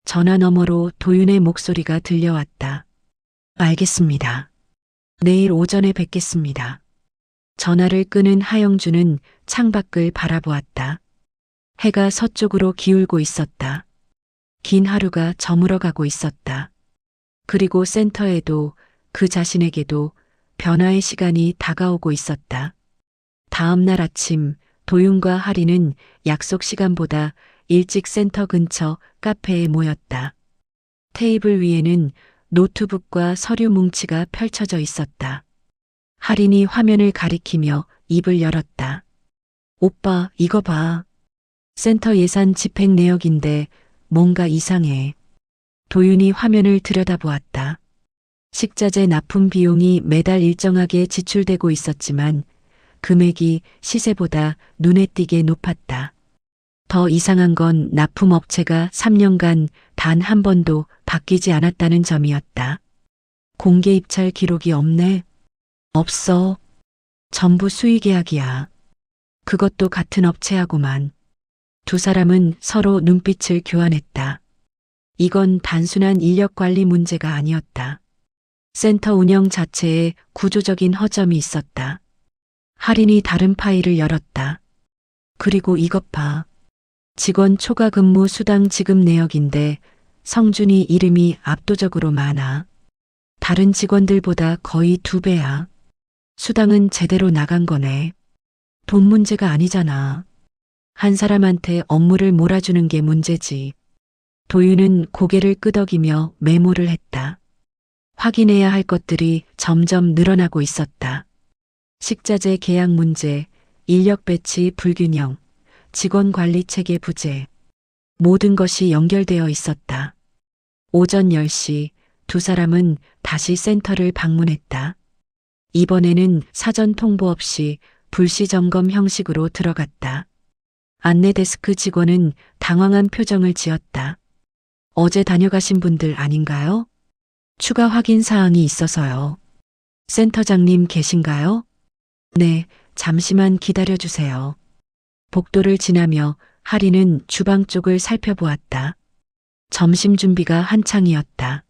전화 너머로 도윤의 목소리가 들려왔다. 알겠습니다. 내일 오전에 뵙겠습니다. 전화를 끊은 하영준은 창밖을 바라보았다. 해가 서쪽으로 기울고 있었다. 긴 하루가 저물어가고 있었다. 그리고 센터에도 그 자신에게도 변화의 시간이 다가오고 있었다. 다음 날 아침 도윤과 하리는 약속 시간보다 일찍 센터 근처 카페에 모였다. 테이블 위에는 노트북과 서류 뭉치가 펼쳐져 있었다. 하린이 화면을 가리키며 입을 열었다. 오빠, 이거 봐. 센터 예산 집행 내역인데 뭔가 이상해. 도윤이 화면을 들여다보았다. 식자재 납품 비용이 매달 일정하게 지출되고 있었지만 금액이 시세보다 눈에 띄게 높았다. 더 이상한 건 납품업체가 3년간 단 한 번도 바뀌지 않았다는 점이었다. 공개 입찰 기록이 없네. 없어. 전부 수의계약이야. 그것도 같은 업체하고만. 두 사람은 서로 눈빛을 교환했다. 이건 단순한 인력 관리 문제가 아니었다. 센터 운영 자체에 구조적인 허점이 있었다. 할인이 다른 파일을 열었다. 그리고 이것 봐. 직원 초과 근무 수당 지급 내역인데 성준이 이름이 압도적으로 많아. 다른 직원들보다 거의 2배야. 수당은 제대로 나간 거네. 돈 문제가 아니잖아. 한 사람한테 업무를 몰아주는 게 문제지. 도윤은 고개를 끄덕이며 메모를 했다. 확인해야 할 것들이 점점 늘어나고 있었다. 식자재 계약 문제, 인력 배치 불균형, 직원 관리 체계 부재. 모든 것이 연결되어 있었다. 오전 10시 두 사람은 다시 센터를 방문했다. 이번에는 사전 통보 없이 불시 점검 형식으로 들어갔다. 안내 데스크 직원은 당황한 표정을 지었다. 어제 다녀가신 분들 아닌가요? 추가 확인 사항이 있어서요. 센터장님 계신가요? 네, 잠시만 기다려 주세요. 복도를 지나며 하리는 주방 쪽을 살펴보았다. 점심 준비가 한창이었다.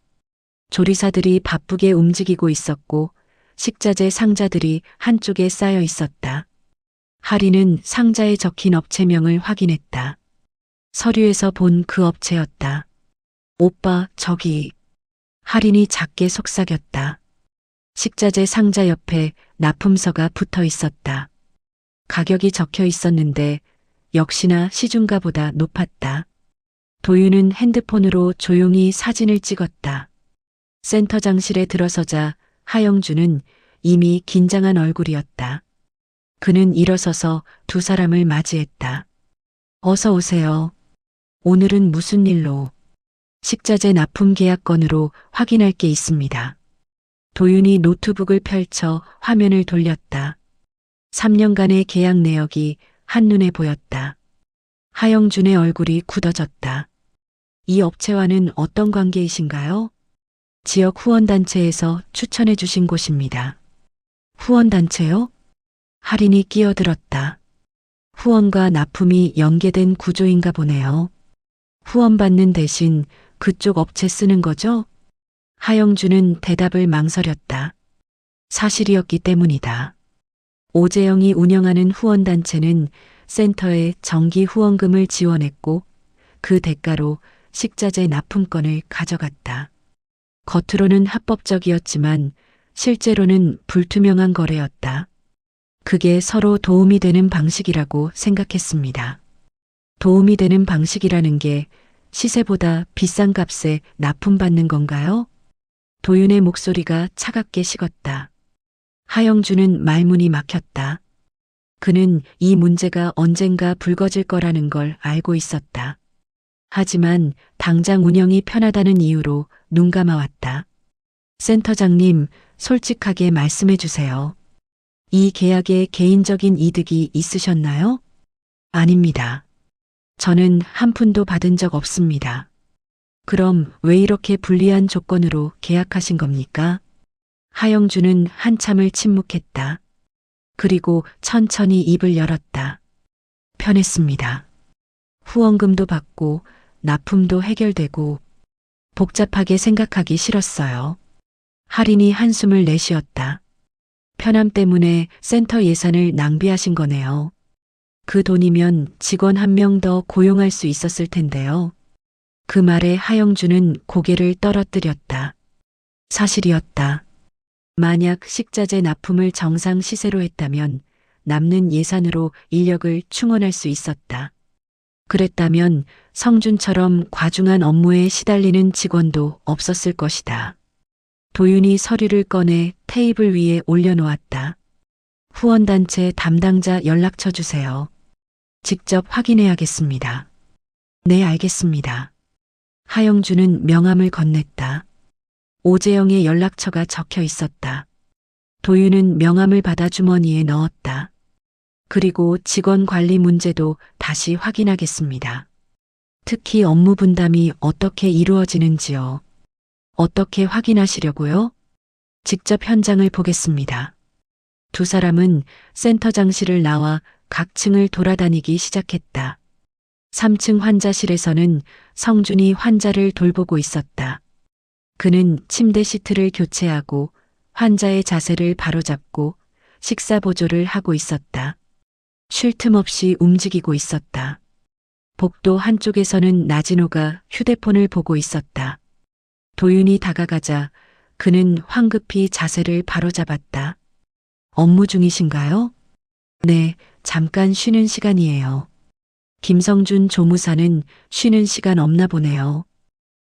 조리사들이 바쁘게 움직이고 있었고 식자재 상자들이 한쪽에 쌓여 있었다. 하리는 상자에 적힌 업체명을 확인했다. 서류에서 본 그 업체였다. 오빠, 저기. 하린이 작게 속삭였다. 식자재 상자 옆에 납품서가 붙어 있었다. 가격이 적혀 있었는데 역시나 시중가보다 높았다. 도윤은 핸드폰으로 조용히 사진을 찍었다. 센터장실에 들어서자 하영주는 이미 긴장한 얼굴이었다. 그는 일어서서 두 사람을 맞이했다. 어서 오세요. 오늘은 무슨 일로? 식자재 납품 계약 건으로 확인할 게 있습니다. 도윤이 노트북을 펼쳐 화면을 돌렸다. 3년간의 계약 내역이 한눈에 보였다. 하영준의 얼굴이 굳어졌다. 이 업체와는 어떤 관계이신가요? 지역 후원단체에서 추천해 주신 곳입니다. 후원단체요? 할인이 끼어들었다. 후원과 납품이 연계된 구조인가 보네요. 후원받는 대신 그쪽 업체 쓰는 거죠? 하영주는 대답을 망설였다. 사실이었기 때문이다. 오재영이 운영하는 후원단체는 센터에 정기 후원금을 지원했고 그 대가로 식자재 납품권을 가져갔다. 겉으로는 합법적이었지만 실제로는 불투명한 거래였다. 그게 서로 도움이 되는 방식이라고 생각했습니다. 도움이 되는 방식이라는 게 시세보다 비싼 값에 납품받는 건가요? 도윤의 목소리가 차갑게 식었다. 하영주는 말문이 막혔다. 그는 이 문제가 언젠가 불거질 거라는 걸 알고 있었다. 하지만 당장 운영이 편하다는 이유로 눈 감아왔다. 센터장님, 솔직하게 말씀해 주세요. 이 계약에 개인적인 이득이 있으셨나요? 아닙니다. 저는 한 푼도 받은 적 없습니다. 그럼 왜 이렇게 불리한 조건으로 계약하신 겁니까? 하영주는 한참을 침묵했다. 그리고 천천히 입을 열었다. 편했습니다. 후원금도 받고 납품도 해결되고 복잡하게 생각하기 싫었어요. 할인이 한숨을 내쉬었다. 편함 때문에 센터 예산을 낭비하신 거네요. 그 돈이면 직원 한 명 더 고용할 수 있었을 텐데요. 그 말에 하영주는 고개를 떨어뜨렸다. 사실이었다. 만약 식자재 납품을 정상 시세로 했다면 남는 예산으로 인력을 충원할 수 있었다. 그랬다면 성준처럼 과중한 업무에 시달리는 직원도 없었을 것이다. 도윤이 서류를 꺼내 테이블 위에 올려놓았다. 후원단체 담당자 연락처 주세요. 직접 확인해야겠습니다. 네, 알겠습니다. 하영주는 명함을 건넸다. 오재영의 연락처가 적혀 있었다. 도윤은 명함을 받아 주머니에 넣었다. 그리고 직원 관리 문제도 다시 확인하겠습니다. 특히 업무 분담이 어떻게 이루어지는지요. 어떻게 확인하시려고요? 직접 현장을 보겠습니다. 두 사람은 센터장실을 나와 각 층을 돌아다니기 시작했다. 3층 환자실에서는 성준이 환자를 돌보고 있었다. 그는 침대 시트를 교체하고 환자의 자세를 바로잡고 식사 보조를 하고 있었다. 쉴 틈 없이 움직이고 있었다. 복도 한쪽에서는 나진호가 휴대폰을 보고 있었다. 도윤이 다가가자 그는 황급히 자세를 바로잡았다. 업무 중이신가요? 네, 잠깐 쉬는 시간이에요. 김성준 조무사는 쉬는 시간 없나 보네요.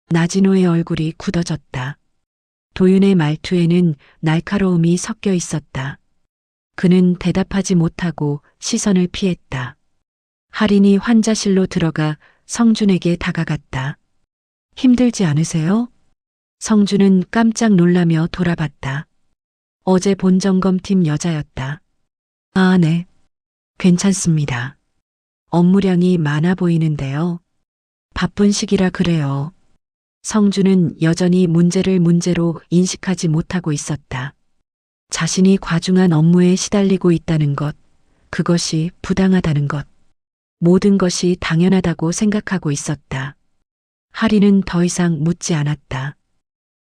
나진호의 얼굴이 굳어졌다. 도윤의 말투에는 날카로움이 섞여 있었다. 그는 대답하지 못하고 시선을 피했다. 할인이 환자실로 들어가 성준에게 다가갔다. 힘들지 않으세요? 성준은 깜짝 놀라며 돌아봤다. 어제 본 점검팀 여자였다. 아, 네. 괜찮습니다. 업무량이 많아 보이는데요. 바쁜 시기라 그래요. 성준은 여전히 문제를 문제로 인식하지 못하고 있었다. 자신이 과중한 업무에 시달리고 있다는 것, 그것이 부당하다는 것, 모든 것이 당연하다고 생각하고 있었다. 할인은 더 이상 묻지 않았다.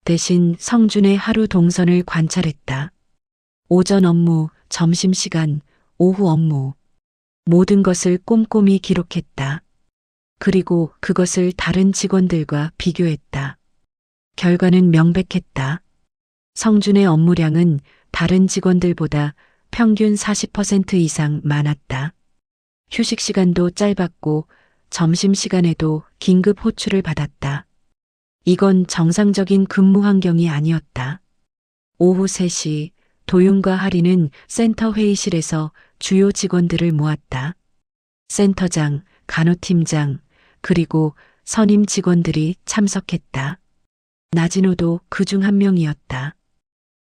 대신 성준의 하루 동선을 관찰했다. 오전 업무, 점심시간, 오후 업무, 모든 것을 꼼꼼히 기록했다. 그리고 그것을 다른 직원들과 비교했다. 결과는 명백했다. 성준의 업무량은 다른 직원들보다 평균 40% 이상 많았다. 휴식 시간도 짧았고 점심시간에도 긴급 호출을 받았다. 이건 정상적인 근무 환경이 아니었다. 오후 3시 도윤과 할인은 센터 회의실에서 주요 직원들을 모았다. 센터장, 간호팀장, 그리고 선임 직원들이 참석했다. 나진호도 그중 한 명이었다.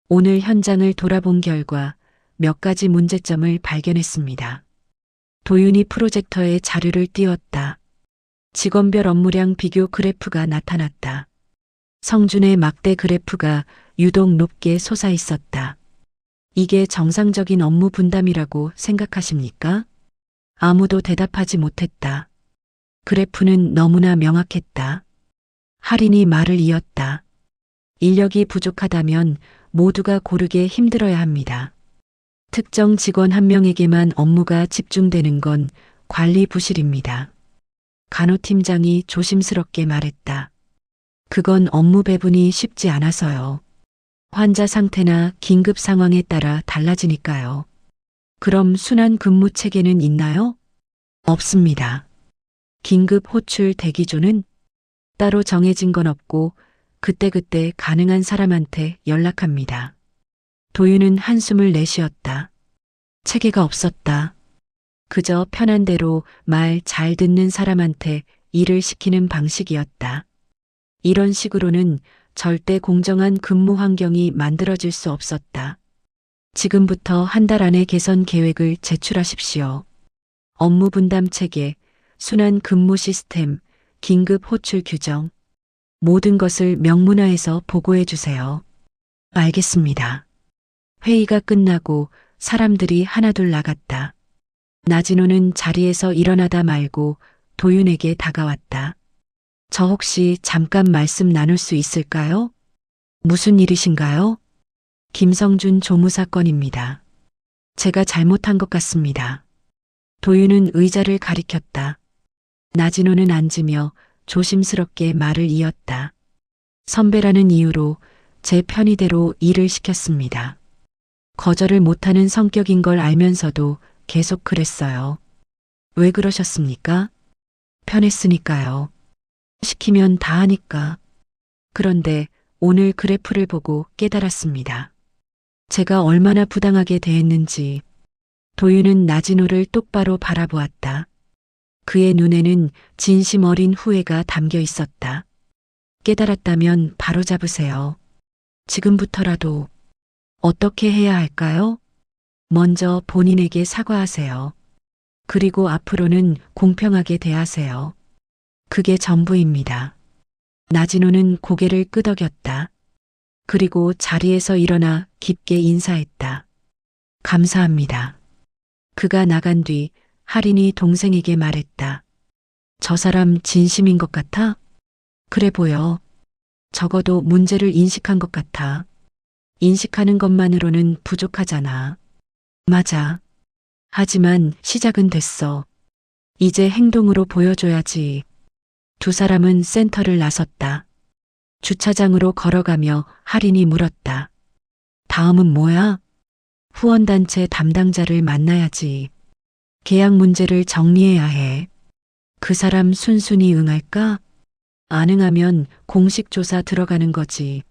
오늘 현장을 돌아본 결과 몇 가지 문제점을 발견했습니다. 도윤이 프로젝터에 자료를 띄웠다. 직원별 업무량 비교 그래프가 나타났다. 성준의 막대 그래프가 유독 높게 솟아 있었다. 이게 정상적인 업무 분담이라고 생각하십니까? 아무도 대답하지 못했다. 그래프는 너무나 명확했다. 할인이 말을 이었다. 인력이 부족하다면 모두가 고르게 힘들어야 합니다. 특정 직원 한 명에게만 업무가 집중되는 건 관리 부실입니다. 간호팀장이 조심스럽게 말했다. 그건 업무 배분이 쉽지 않아서요. 환자 상태나 긴급 상황에 따라 달라지니까요. 그럼 순환 근무 체계는 있나요? 없습니다. 긴급 호출 대기조는 따로 정해진 건 없고 그때그때 가능한 사람한테 연락합니다. 도윤은 한숨을 내쉬었다. 체계가 없었다. 그저 편한 대로 말 잘 듣는 사람한테 일을 시키는 방식이었다. 이런 식으로는 절대 공정한 근무 환경이 만들어질 수 없었다. 지금부터 한 달 안에 개선 계획을 제출하십시오. 업무 분담 체계, 순환 근무 시스템, 긴급 호출 규정. 모든 것을 명문화해서 보고해 주세요. 알겠습니다. 회의가 끝나고 사람들이 하나둘 나갔다. 나진호는 자리에서 일어나다 말고 도윤에게 다가왔다. 저 혹시 잠깐 말씀 나눌 수 있을까요? 무슨 일이신가요? 김성준 조무사 건입니다. 제가 잘못한 것 같습니다. 도윤은 의자를 가리켰다. 나진호는 앉으며 조심스럽게 말을 이었다. 선배라는 이유로 제 편의대로 일을 시켰습니다. 거절을 못하는 성격인 걸 알면서도 계속 그랬어요. 왜 그러셨습니까? 편했으니까요. 시키면 다 하니까. 그런데 오늘 그래프를 보고 깨달았습니다. 제가 얼마나 부당하게 대했는지. 도윤은 나진호를 똑바로 바라보았다. 그의 눈에는 진심 어린 후회가 담겨 있었다. 깨달았다면 바로잡으세요. 지금부터라도. 어떻게 해야 할까요? 먼저 본인에게 사과하세요. 그리고 앞으로는 공평하게 대하세요. 그게 전부입니다. 나진호는 고개를 끄덕였다. 그리고 자리에서 일어나 깊게 인사했다. 감사합니다. 그가 나간 뒤 할인이 동생에게 말했다. 저 사람 진심인 것 같아? 그래 보여. 적어도 문제를 인식한 것 같아. 인식하는 것만으로는 부족하잖아. 맞아. 하지만 시작은 됐어. 이제 행동으로 보여줘야지. 두 사람은 센터를 나섰다. 주차장으로 걸어가며 할인이 물었다. 다음은 뭐야? 후원단체 담당자를 만나야지. 계약 문제를 정리해야 해. 그 사람 순순히 응할까? 안 응하면 공식 조사 들어가는 거지.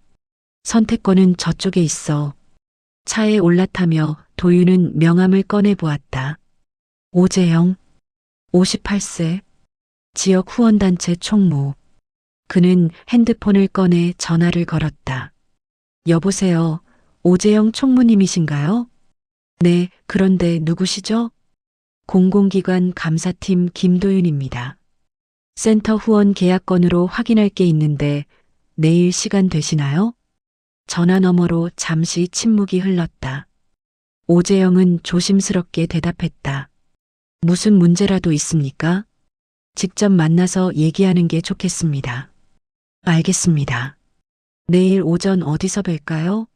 선택권은 저쪽에 있어. 차에 올라타며 도윤은 명함을 꺼내 보았다. 오재영, 58세, 지역 후원단체 총무. 그는 핸드폰을 꺼내 전화를 걸었다. 여보세요, 오재영 총무님이신가요? 네, 그런데 누구시죠? 공공기관 감사팀 김도윤입니다. 센터 후원 계약건으로 확인할 게 있는데 내일 시간 되시나요? 전화 너머로 잠시 침묵이 흘렀다. 오재영은 조심스럽게 대답했다. 무슨 문제라도 있습니까? 직접 만나서 얘기하는 게 좋겠습니다. 알겠습니다. 내일 오전 어디서 뵐까요?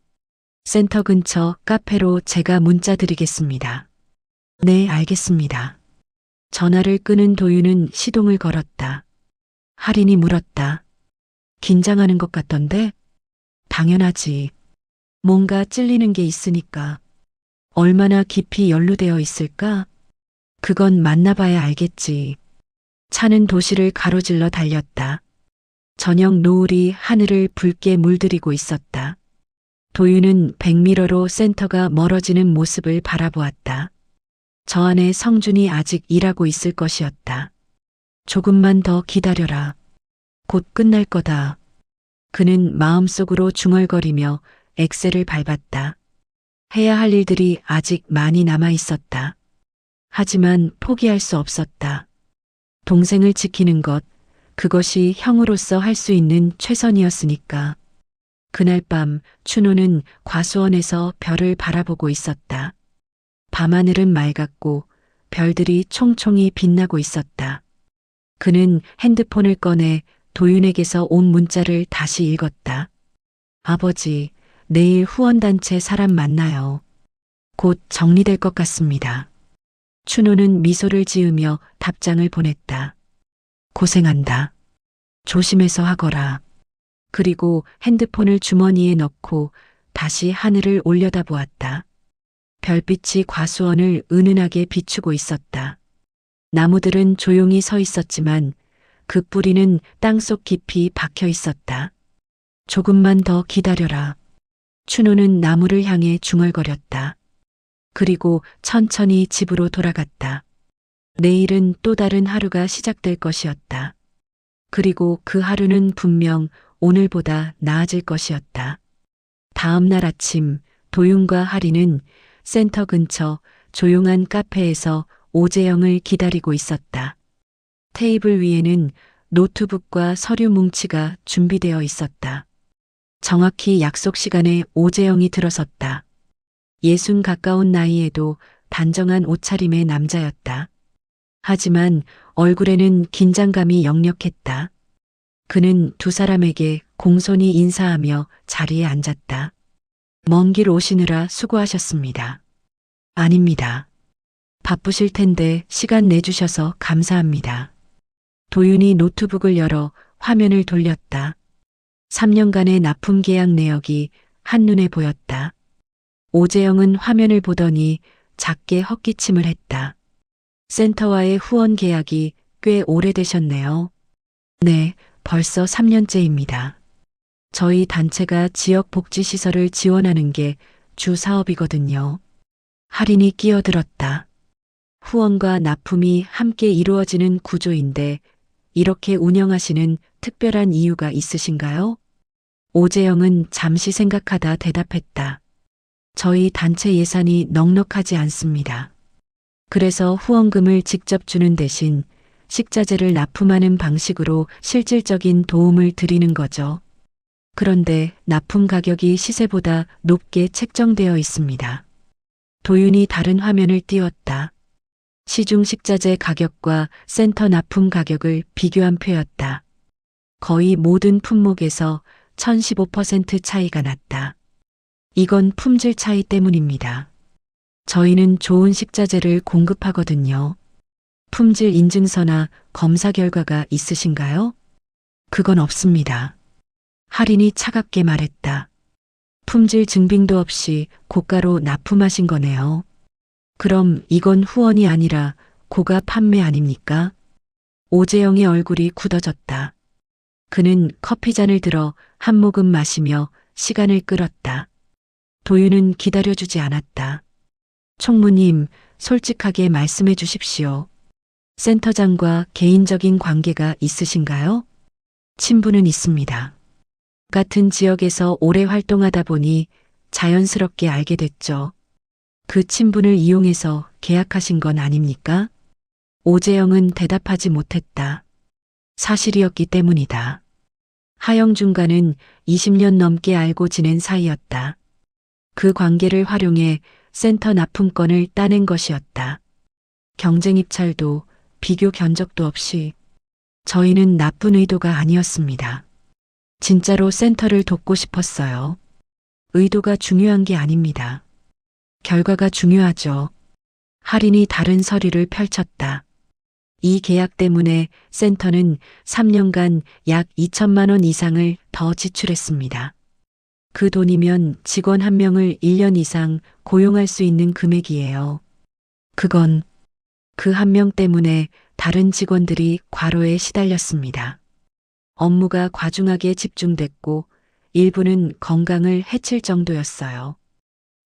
센터 근처 카페로 제가 문자 드리겠습니다. 네, 알겠습니다. 전화를 끄는 도윤은 시동을 걸었다. 할인이 물었다. 긴장하는 것 같던데? 당연하지. 뭔가 찔리는 게 있으니까. 얼마나 깊이 연루되어 있을까? 그건 만나봐야 알겠지. 차는 도시를 가로질러 달렸다. 저녁 노을이 하늘을 붉게 물들이고 있었다. 도윤은 백미러로 센터가 멀어지는 모습을 바라보았다. 저 안에 성준이 아직 일하고 있을 것이었다. 조금만 더 기다려라. 곧 끝날 거다. 그는 마음속으로 중얼거리며 엑셀을 밟았다. 해야 할 일들이 아직 많이 남아 있었다. 하지만 포기할 수 없었다. 동생을 지키는 것, 그것이 형으로서 할 수 있는 최선이었으니까. 그날 밤 춘호는 과수원에서 별을 바라보고 있었다. 밤하늘은 맑았고 별들이 총총히 빛나고 있었다. 그는 핸드폰을 꺼내 도윤에게서 온 문자를 다시 읽었다. 아버지, 내일 후원단체 사람 만나요. 곧 정리될 것 같습니다. 춘호는 미소를 지으며 답장을 보냈다. 고생한다. 조심해서 하거라. 그리고 핸드폰을 주머니에 넣고 다시 하늘을 올려다보았다. 별빛이 과수원을 은은하게 비추고 있었다. 나무들은 조용히 서 있었지만 그 뿌리는 땅속 깊이 박혀 있었다. 조금만 더 기다려라. 춘호는 나무를 향해 중얼거렸다. 그리고 천천히 집으로 돌아갔다. 내일은 또 다른 하루가 시작될 것이었다. 그리고 그 하루는 분명 오늘보다 나아질 것이었다. 다음 날 아침 도윤과 하리는 센터 근처 조용한 카페에서 오재영을 기다리고 있었다. 테이블 위에는 노트북과 서류 뭉치가 준비되어 있었다. 정확히 약속 시간에 오재영이 들어섰다. 60 가까운 나이에도 단정한 옷차림의 남자였다. 하지만 얼굴에는 긴장감이 역력했다. 그는 두 사람에게 공손히 인사하며 자리에 앉았다. 먼 길 오시느라 수고하셨습니다. 아닙니다. 바쁘실 텐데 시간 내주셔서 감사합니다. 도윤이 노트북을 열어 화면을 돌렸다. 3년간의 납품 계약 내역이 한눈에 보였다. 오재영은 화면을 보더니 작게 헛기침을 했다. 센터와의 후원 계약이 꽤 오래되셨네요. 네, 벌써 3년째입니다. 저희 단체가 지역 복지시설을 지원하는 게 주 사업이거든요. 할인이 끼어들었다. 후원과 납품이 함께 이루어지는 구조인데 이렇게 운영하시는 특별한 이유가 있으신가요? 오재영은 잠시 생각하다 대답했다. 저희 단체 예산이 넉넉하지 않습니다. 그래서 후원금을 직접 주는 대신 식자재를 납품하는 방식으로 실질적인 도움을 드리는 거죠. 그런데 납품 가격이 시세보다 높게 책정되어 있습니다. 도윤이 다른 화면을 띄웠다. 시중 식자재 가격과 센터 납품 가격을 비교한 표였다. 거의 모든 품목에서 1015% 차이가 났다. 이건 품질 차이 때문입니다. 저희는 좋은 식자재를 공급하거든요. 품질 인증서나 검사 결과가 있으신가요? 그건 없습니다. 할인이 차갑게 말했다. 품질 증빙도 없이 고가로 납품하신 거네요. 그럼 이건 후원이 아니라 고가 판매 아닙니까? 오재영의 얼굴이 굳어졌다. 그는 커피잔을 들어 한 모금 마시며 시간을 끌었다. 도윤은 기다려주지 않았다. 총무님, 솔직하게 말씀해 주십시오. 센터장과 개인적인 관계가 있으신가요? 친분은 있습니다. 같은 지역에서 오래 활동하다 보니 자연스럽게 알게 됐죠. 그 친분을 이용해서 계약하신 건 아닙니까? 오재영은 대답하지 못했다. 사실이었기 때문이다. 하영준과는 20년 넘게 알고 지낸 사이였다. 그 관계를 활용해 센터 납품권을 따낸 것이었다. 경쟁 입찰도 비교 견적도 없이 저희는 나쁜 의도가 아니었습니다. 진짜로 센터를 돕고 싶었어요. 의도가 중요한 게 아닙니다. 결과가 중요하죠. 할인이 다른 서류를 펼쳤다. 이 계약 때문에 센터는 3년간 약 2천만 원 이상을 더 지출했습니다. 그 돈이면 직원 한 명을 1년 이상 고용할 수 있는 금액이에요. 그건 그 한 명 때문에 다른 직원들이 과로에 시달렸습니다. 업무가 과중하게 집중됐고 일부는 건강을 해칠 정도였어요.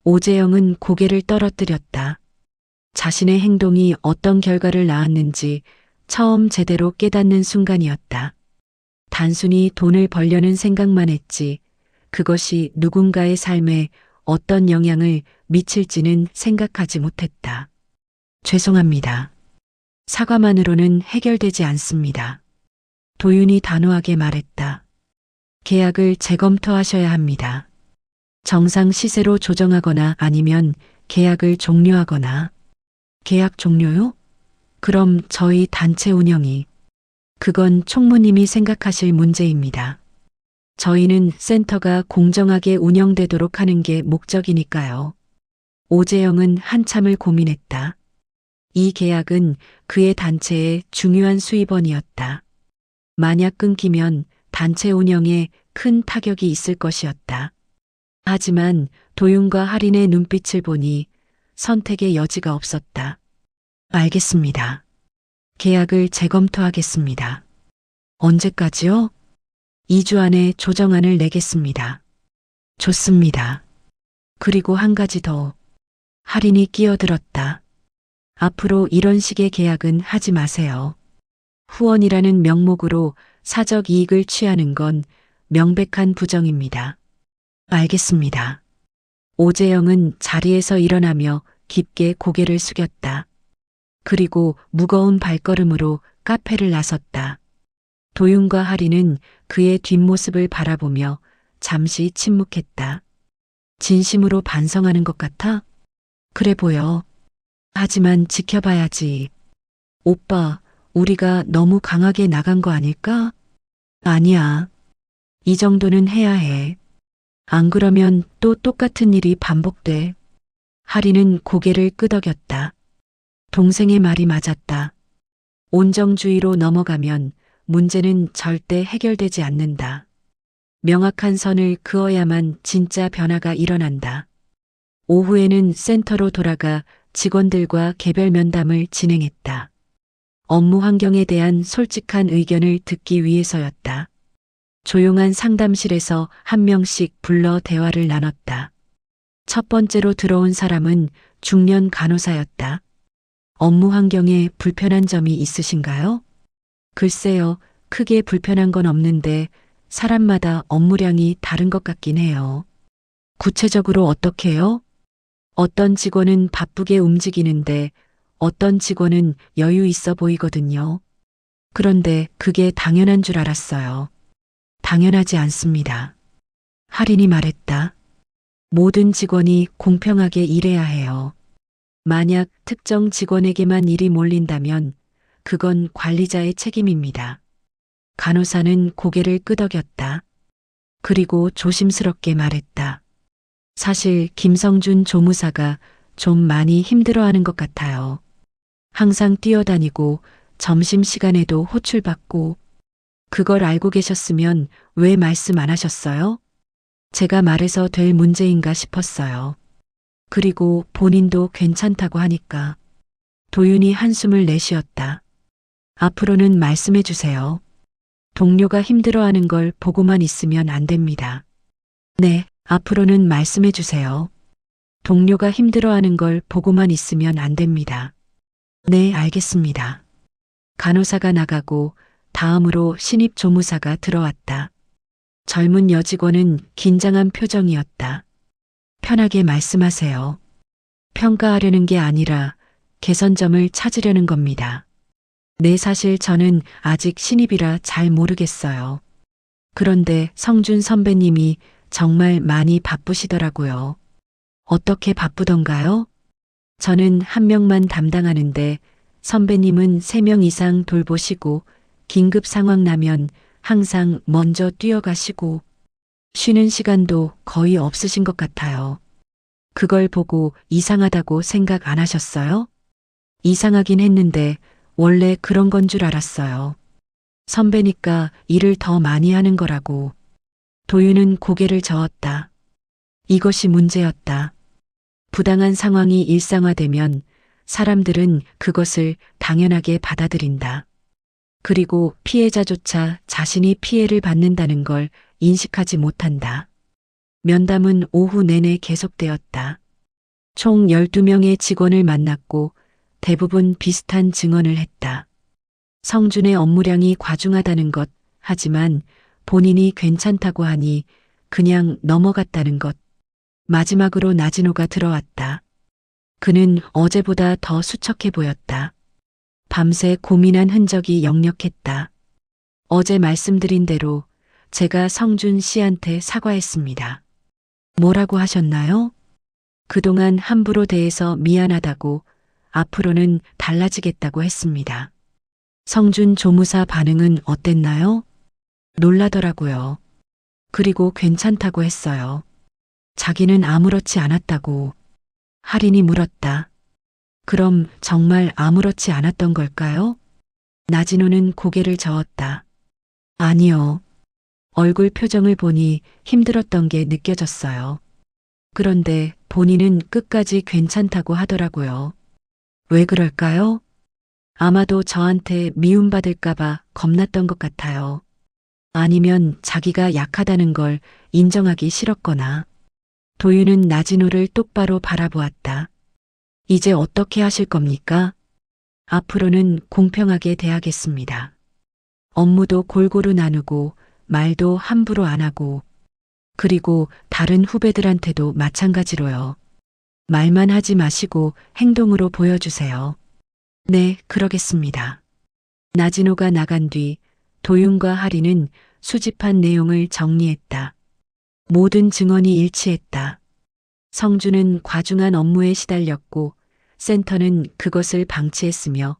오재영은 고개를 떨어뜨렸다. 자신의 행동이 어떤 결과를 낳았는지 처음 제대로 깨닫는 순간이었다. 단순히 돈을 벌려는 생각만 했지 그것이 누군가의 삶에 어떤 영향을 미칠지는 생각하지 못했다. 죄송합니다. 사과만으로는 해결되지 않습니다. 도윤이 단호하게 말했다. 계약을 재검토하셔야 합니다. 정상 시세로 조정하거나 아니면 계약을 종료하거나. 계약 종료요? 그럼 저희 단체 운영이. 그건 총무님이 생각하실 문제입니다. 저희는 센터가 공정하게 운영되도록 하는 게 목적이니까요. 오재영은 한참을 고민했다. 이 계약은 그의 단체의 중요한 수입원이었다. 만약 끊기면 단체 운영에 큰 타격이 있을 것이었다. 하지만 도윤과 할인의 눈빛을 보니 선택의 여지가 없었다. 알겠습니다. 계약을 재검토하겠습니다. 언제까지요? 2주 안에 조정안을 내겠습니다. 좋습니다. 그리고 한 가지 더. 할인이 끼어들었다. 앞으로 이런 식의 계약은 하지 마세요. 후원이라는 명목으로 사적 이익을 취하는 건 명백한 부정입니다. 알겠습니다. 오재영은 자리에서 일어나며 깊게 고개를 숙였다. 그리고 무거운 발걸음으로 카페를 나섰다. 도윤과 하리는 그의 뒷모습을 바라보며 잠시 침묵했다. 진심으로 반성하는 것 같아? 그래 보여. 하지만 지켜봐야지. 오빠, 우리가 너무 강하게 나간 거 아닐까? 아니야. 이 정도는 해야 해. 안 그러면 또 똑같은 일이 반복돼. 하리는 고개를 끄덕였다. 동생의 말이 맞았다. 온정주의로 넘어가면 문제는 절대 해결되지 않는다. 명확한 선을 그어야만 진짜 변화가 일어난다. 오후에는 센터로 돌아가 직원들과 개별 면담을 진행했다. 업무 환경에 대한 솔직한 의견을 듣기 위해서였다. 조용한 상담실에서 한 명씩 불러 대화를 나눴다. 첫 번째로 들어온 사람은 중년 간호사였다. 업무 환경에 불편한 점이 있으신가요? 글쎄요, 크게 불편한 건 없는데 사람마다 업무량이 다른 것 같긴 해요. 구체적으로 어떻게요? 어떤 직원은 바쁘게 움직이는데 어떤 직원은 여유 있어 보이거든요. 그런데 그게 당연한 줄 알았어요. 당연하지 않습니다. 할인이 말했다. 모든 직원이 공평하게 일해야 해요. 만약 특정 직원에게만 일이 몰린다면 그건 관리자의 책임입니다. 간호사는 고개를 끄덕였다. 그리고 조심스럽게 말했다. 사실 김성준 조무사가 좀 많이 힘들어하는 것 같아요. 항상 뛰어다니고 점심시간에도 호출받고 그걸 알고 계셨으면 왜 말씀 안 하셨어요? 제가 말해서 될 문제인가 싶었어요. 그리고 본인도 괜찮다고 하니까. 도윤이 한숨을 내쉬었다. 앞으로는 말씀해 주세요. 동료가 힘들어하는 걸 보고만 있으면 안 됩니다. 네, 앞으로는 말씀해 주세요. 동료가 힘들어하는 걸 보고만 있으면 안 됩니다. 네, 알겠습니다. 간호사가 나가고 다음으로 신입 조무사가 들어왔다. 젊은 여직원은 긴장한 표정이었다. 편하게 말씀하세요. 평가하려는 게 아니라 개선점을 찾으려는 겁니다. 네, 사실 저는 아직 신입이라 잘 모르겠어요. 그런데 성준 선배님이 정말 많이 바쁘시더라고요. 어떻게 바쁘던가요? 저는 한 명만 담당하는데 선배님은 3명 이상 돌보시고 긴급 상황 나면 항상 먼저 뛰어가시고 쉬는 시간도 거의 없으신 것 같아요. 그걸 보고 이상하다고 생각 안 하셨어요? 이상하긴 했는데 원래 그런 건 줄 알았어요. 선배니까 일을 더 많이 하는 거라고. 도윤은 고개를 저었다. 이것이 문제였다. 부당한 상황이 일상화되면 사람들은 그것을 당연하게 받아들인다. 그리고 피해자조차 자신이 피해를 받는다는 걸 인식하지 못한다. 면담은 오후 내내 계속되었다. 총 12명의 직원을 만났고 대부분 비슷한 증언을 했다. 성준의 업무량이 과중하다는 것, 하지만 본인이 괜찮다고 하니 그냥 넘어갔다는 것. 마지막으로 나진호가 들어왔다. 그는 어제보다 더 수척해 보였다. 밤새 고민한 흔적이 역력했다. 어제 말씀드린 대로 제가 성준 씨한테 사과했습니다. 뭐라고 하셨나요? 그동안 함부로 대해서 미안하다고 앞으로는 달라지겠다고 했습니다. 성준 조무사 반응은 어땠나요? 놀라더라고요. 그리고 괜찮다고 했어요. 자기는 아무렇지 않았다고. 할인이 물었다. 그럼 정말 아무렇지 않았던 걸까요? 나진호는 고개를 저었다. 아니요. 얼굴 표정을 보니 힘들었던 게 느껴졌어요. 그런데 본인은 끝까지 괜찮다고 하더라고요. 왜 그럴까요? 아마도 저한테 미움받을까봐 겁났던 것 같아요. 아니면 자기가 약하다는 걸 인정하기 싫었거나. 도윤은 나진호를 똑바로 바라보았다. 이제 어떻게 하실 겁니까? 앞으로는 공평하게 대하겠습니다. 업무도 골고루 나누고 말도 함부로 안 하고 그리고 다른 후배들한테도 마찬가지로요. 말만 하지 마시고 행동으로 보여주세요. 네, 그러겠습니다. 나진호가 나간 뒤 도윤과 하리는 수집한 내용을 정리했다. 모든 증언이 일치했다. 성주는 과중한 업무에 시달렸고 센터는 그것을 방치했으며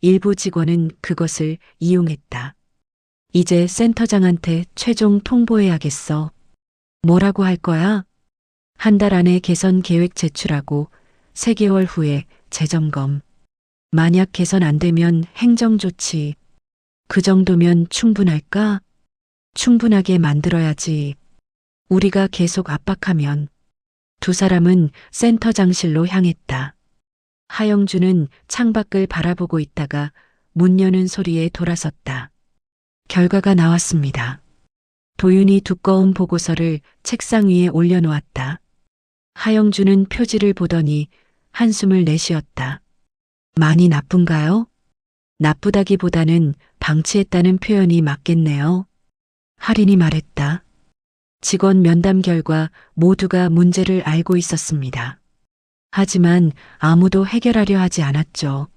일부 직원은 그것을 이용했다. 이제 센터장한테 최종 통보해야겠어. 뭐라고 할 거야? 한 달 안에 개선 계획 제출하고 3개월 후에 재점검. 만약 개선 안 되면 행정조치. 그 정도면 충분할까? 충분하게 만들어야지. 우리가 계속 압박하면. 두 사람은 센터장실로 향했다. 하영주는 창밖을 바라보고 있다가 문 여는 소리에 돌아섰다. 결과가 나왔습니다. 도윤이 두꺼운 보고서를 책상 위에 올려놓았다. 하영주는 표지를 보더니 한숨을 내쉬었다. 많이 나쁜가요? 나쁘다기보다는 방치했다는 표현이 맞겠네요. 할인이 말했다. 직원 면담 결과 모두가 문제를 알고 있었습니다. 하지만 아무도 해결하려 하지 않았죠.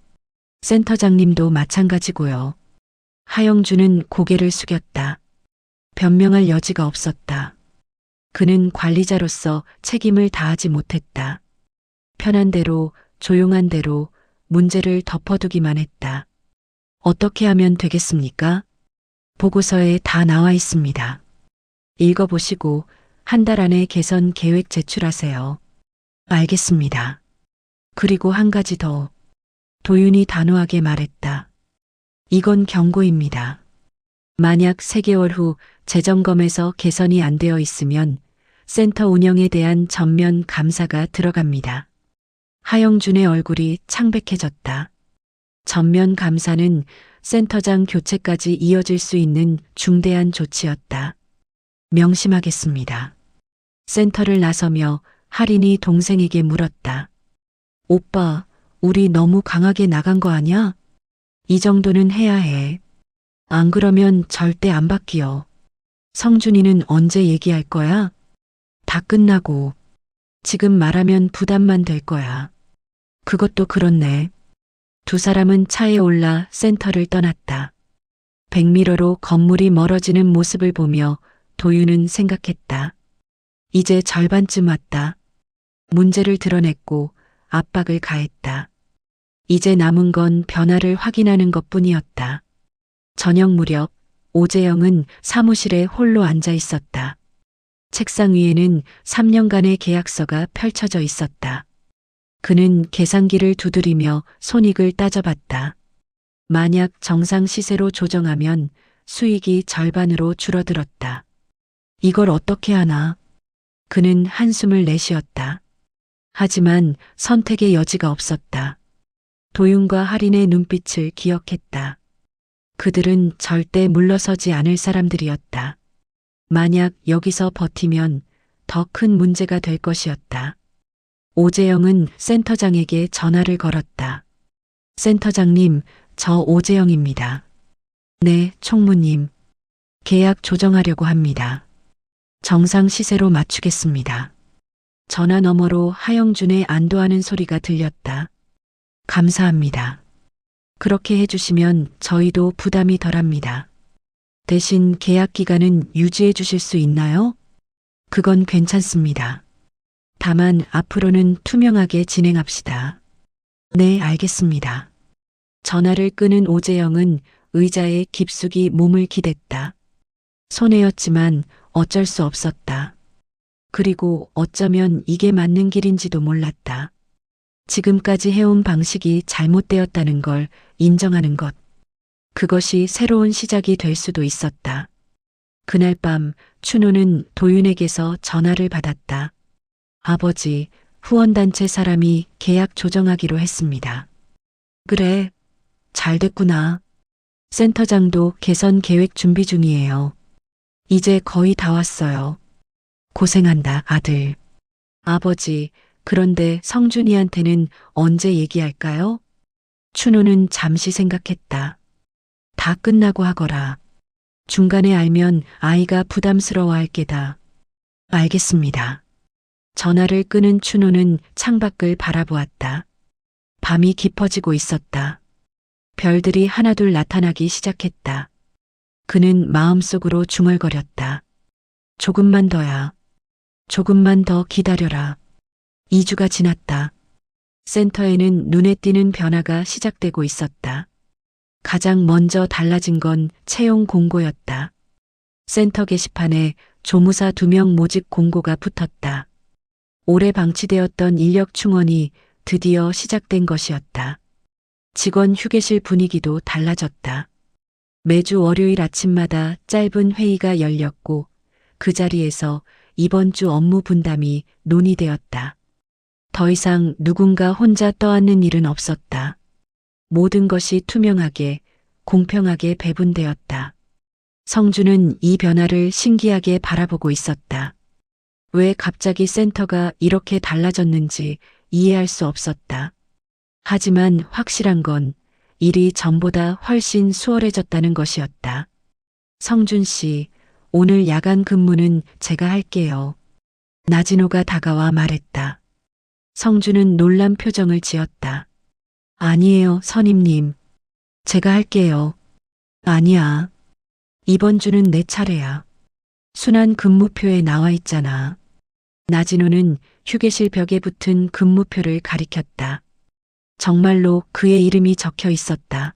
센터장님도 마찬가지고요. 하영주는 고개를 숙였다. 변명할 여지가 없었다. 그는 관리자로서 책임을 다하지 못했다. 편한 대로, 조용한 대로 문제를 덮어두기만 했다. 어떻게 하면 되겠습니까? 보고서에 다 나와 있습니다. 읽어보시고 한 달 안에 개선 계획 제출하세요. 알겠습니다. 그리고 한 가지 더. 도윤이 단호하게 말했다. 이건 경고입니다. 만약 3개월 후 재점검에서 개선이 안 되어 있으면 센터 운영에 대한 전면 감사가 들어갑니다. 하영준의 얼굴이 창백해졌다. 전면 감사는 센터장 교체까지 이어질 수 있는 중대한 조치였다. 명심하겠습니다. 센터를 나서며 할인이 동생에게 물었다. 오빠, 우리 너무 강하게 나간 거 아냐? 이 정도는 해야 해. 안 그러면 절대 안 바뀌어. 성준이는 언제 얘기할 거야? 다 끝나고. 지금 말하면 부담만 될 거야. 그것도 그렇네. 두 사람은 차에 올라 센터를 떠났다. 백미러로 건물이 멀어지는 모습을 보며 도윤은 생각했다. 이제 절반쯤 왔다. 문제를 드러냈고 압박을 가했다. 이제 남은 건 변화를 확인하는 것뿐이었다. 저녁 무렵 오재영은 사무실에 홀로 앉아 있었다. 책상 위에는 3년간의 계약서가 펼쳐져 있었다. 그는 계산기를 두드리며 손익을 따져봤다. 만약 정상 시세로 조정하면 수익이 절반으로 줄어들었다. 이걸 어떻게 하나? 그는 한숨을 내쉬었다. 하지만 선택의 여지가 없었다. 도윤과 할인의 눈빛을 기억했다. 그들은 절대 물러서지 않을 사람들이었다. 만약 여기서 버티면 더 큰 문제가 될 것이었다. 오재영은 센터장에게 전화를 걸었다. 센터장님, 저 오재영입니다. 네, 총무님. 계약 조정하려고 합니다. 정상 시세로 맞추겠습니다. 전화 너머로 하영준의 안도하는 소리가 들렸다. 감사합니다. 그렇게 해주시면 저희도 부담이 덜합니다. 대신 계약 기간은 유지해 주실 수 있나요? 그건 괜찮습니다. 다만 앞으로는 투명하게 진행합시다. 네, 알겠습니다. 전화를 끄는 오재영은 의자에 깊숙이 몸을 기댔다. 손해였지만 어쩔 수 없었다. 그리고 어쩌면 이게 맞는 길인지도 몰랐다. 지금까지 해온 방식이 잘못되었다는 걸 인정하는 것. 그것이 새로운 시작이 될 수도 있었다. 그날 밤 춘호는 도윤에게서 전화를 받았다. 아버지, 후원단체 사람이 계약 조정하기로 했습니다. 그래, 잘 됐구나. 센터장도 개선 계획 준비 중이에요. 이제 거의 다 왔어요. 고생한다, 아들. 아버지, 그런데 성준이한테는 언제 얘기할까요? 춘우는 잠시 생각했다. 다 끝나고 하거라. 중간에 알면 아이가 부담스러워할 게다. 알겠습니다. 전화를 끊은 춘우는 창밖을 바라보았다. 밤이 깊어지고 있었다. 별들이 하나둘 나타나기 시작했다. 그는 마음속으로 중얼거렸다. 조금만 더야. 조금만 더 기다려라. 2주가 지났다. 센터에는 눈에 띄는 변화가 시작되고 있었다. 가장 먼저 달라진 건 채용 공고였다. 센터 게시판에 조무사 2명 모집 공고가 붙었다. 오래 방치되었던 인력 충원이 드디어 시작된 것이었다. 직원 휴게실 분위기도 달라졌다. 매주 월요일 아침마다 짧은 회의가 열렸고 그 자리에서 이번 주 업무 분담이 논의되었다. 더 이상 누군가 혼자 떠안는 일은 없었다. 모든 것이 투명하게, 공평하게 배분되었다. 성주는 이 변화를 신기하게 바라보고 있었다. 왜 갑자기 센터가 이렇게 달라졌는지 이해할 수 없었다. 하지만 확실한 건 일이 전보다 훨씬 수월해졌다는 것이었다. 성준 씨, 오늘 야간 근무는 제가 할게요. 나진호가 다가와 말했다. 성준은 놀란 표정을 지었다. 아니에요, 선임님. 제가 할게요. 아니야. 이번 주는 내 차례야. 순환 근무표에 나와 있잖아. 나진호는 휴게실 벽에 붙은 근무표를 가리켰다. 정말로 그의 이름이 적혀 있었다.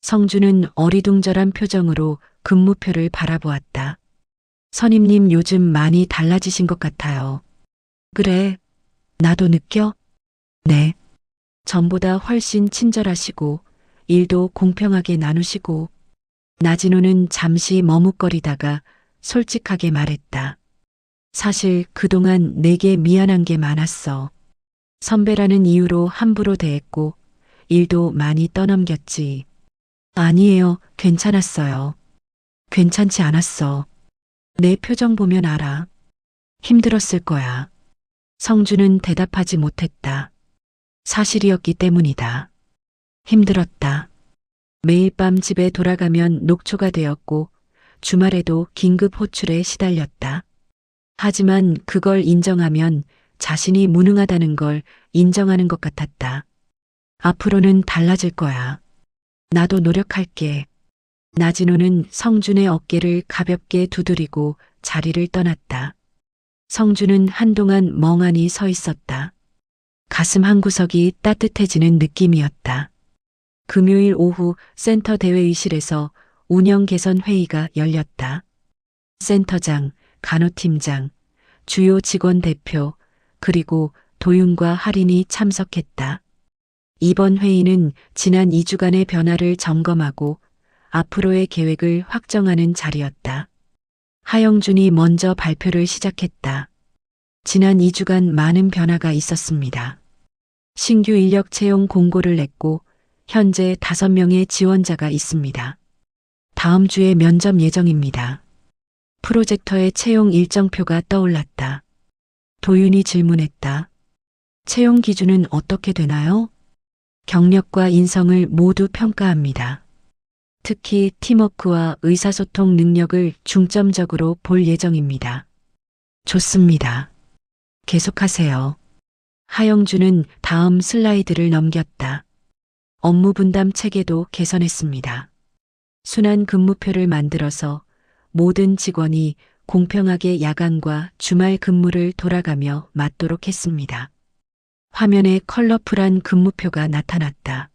성주는 어리둥절한 표정으로 근무표를 바라보았다. 선임님 요즘 많이 달라지신 것 같아요. 그래, 나도 느껴? 네. 전보다 훨씬 친절하시고 일도 공평하게 나누시고. 나진호는 잠시 머뭇거리다가 솔직하게 말했다. 사실 그동안 내게 미안한 게 많았어. 선배라는 이유로 함부로 대했고 일도 많이 떠넘겼지. 아니에요, 괜찮았어요. 괜찮지 않았어. 내 표정 보면 알아. 힘들었을 거야. 성주는 대답하지 못했다. 사실이었기 때문이다. 힘들었다. 매일 밤 집에 돌아가면 녹초가 되었고 주말에도 긴급 호출에 시달렸다. 하지만 그걸 인정하면 자신이 무능하다는 걸 인정하는 것 같았다. 앞으로는 달라질 거야. 나도 노력할게. 나진호는 성준의 어깨를 가볍게 두드리고 자리를 떠났다. 성준은 한동안 멍하니 서 있었다. 가슴 한구석이 따뜻해지는 느낌이었다. 금요일 오후 센터 대회의실에서 운영 개선 회의가 열렸다. 센터장, 간호팀장, 주요 직원 대표, 그리고 도윤과 할인이 참석했다. 이번 회의는 지난 2주간의 변화를 점검하고 앞으로의 계획을 확정하는 자리였다. 하영준이 먼저 발표를 시작했다. 지난 2주간 많은 변화가 있었습니다. 신규 인력 채용 공고를 냈고 현재 5명의 지원자가 있습니다. 다음 주에 면접 예정입니다. 프로젝터의 채용 일정표가 떠올랐다. 도윤이 질문했다. 채용 기준은 어떻게 되나요? 경력과 인성을 모두 평가합니다. 특히 팀워크와 의사소통 능력을 중점적으로 볼 예정입니다. 좋습니다. 계속하세요. 하영준은 다음 슬라이드를 넘겼다. 업무 분담 체계도 개선했습니다. 순환 근무표를 만들어서 모든 직원이 공평하게 야간과 주말 근무를 돌아가며 맞도록 했습니다. 화면에 컬러풀한 근무표가 나타났다.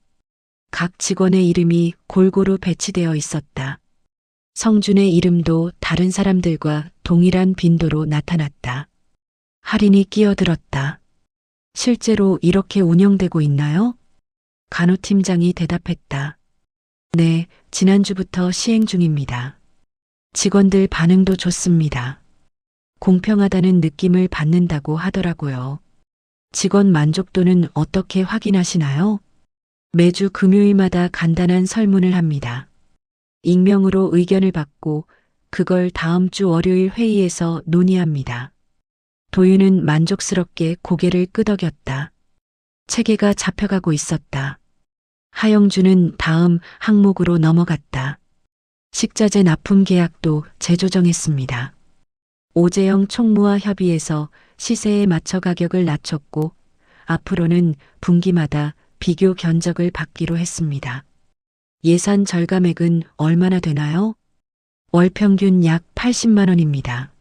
각 직원의 이름이 골고루 배치되어 있었다. 성준의 이름도 다른 사람들과 동일한 빈도로 나타났다. 할인이 끼어들었다. 실제로 이렇게 운영되고 있나요? 간호팀장이 대답했다. 네, 지난주부터 시행 중입니다. 직원들 반응도 좋습니다. 공평하다는 느낌을 받는다고 하더라고요. 직원 만족도는 어떻게 확인하시나요? 매주 금요일마다 간단한 설문을 합니다. 익명으로 의견을 받고 그걸 다음 주 월요일 회의에서 논의합니다. 도윤은 만족스럽게 고개를 끄덕였다. 체계가 잡혀가고 있었다. 하영주는 다음 항목으로 넘어갔다. 식자재 납품 계약도 재조정했습니다. 오재영 총무와 협의해서 시세에 맞춰 가격을 낮췄고 앞으로는 분기마다 비교 견적을 받기로 했습니다. 예산 절감액은 얼마나 되나요? 월 평균 약 80만 원입니다.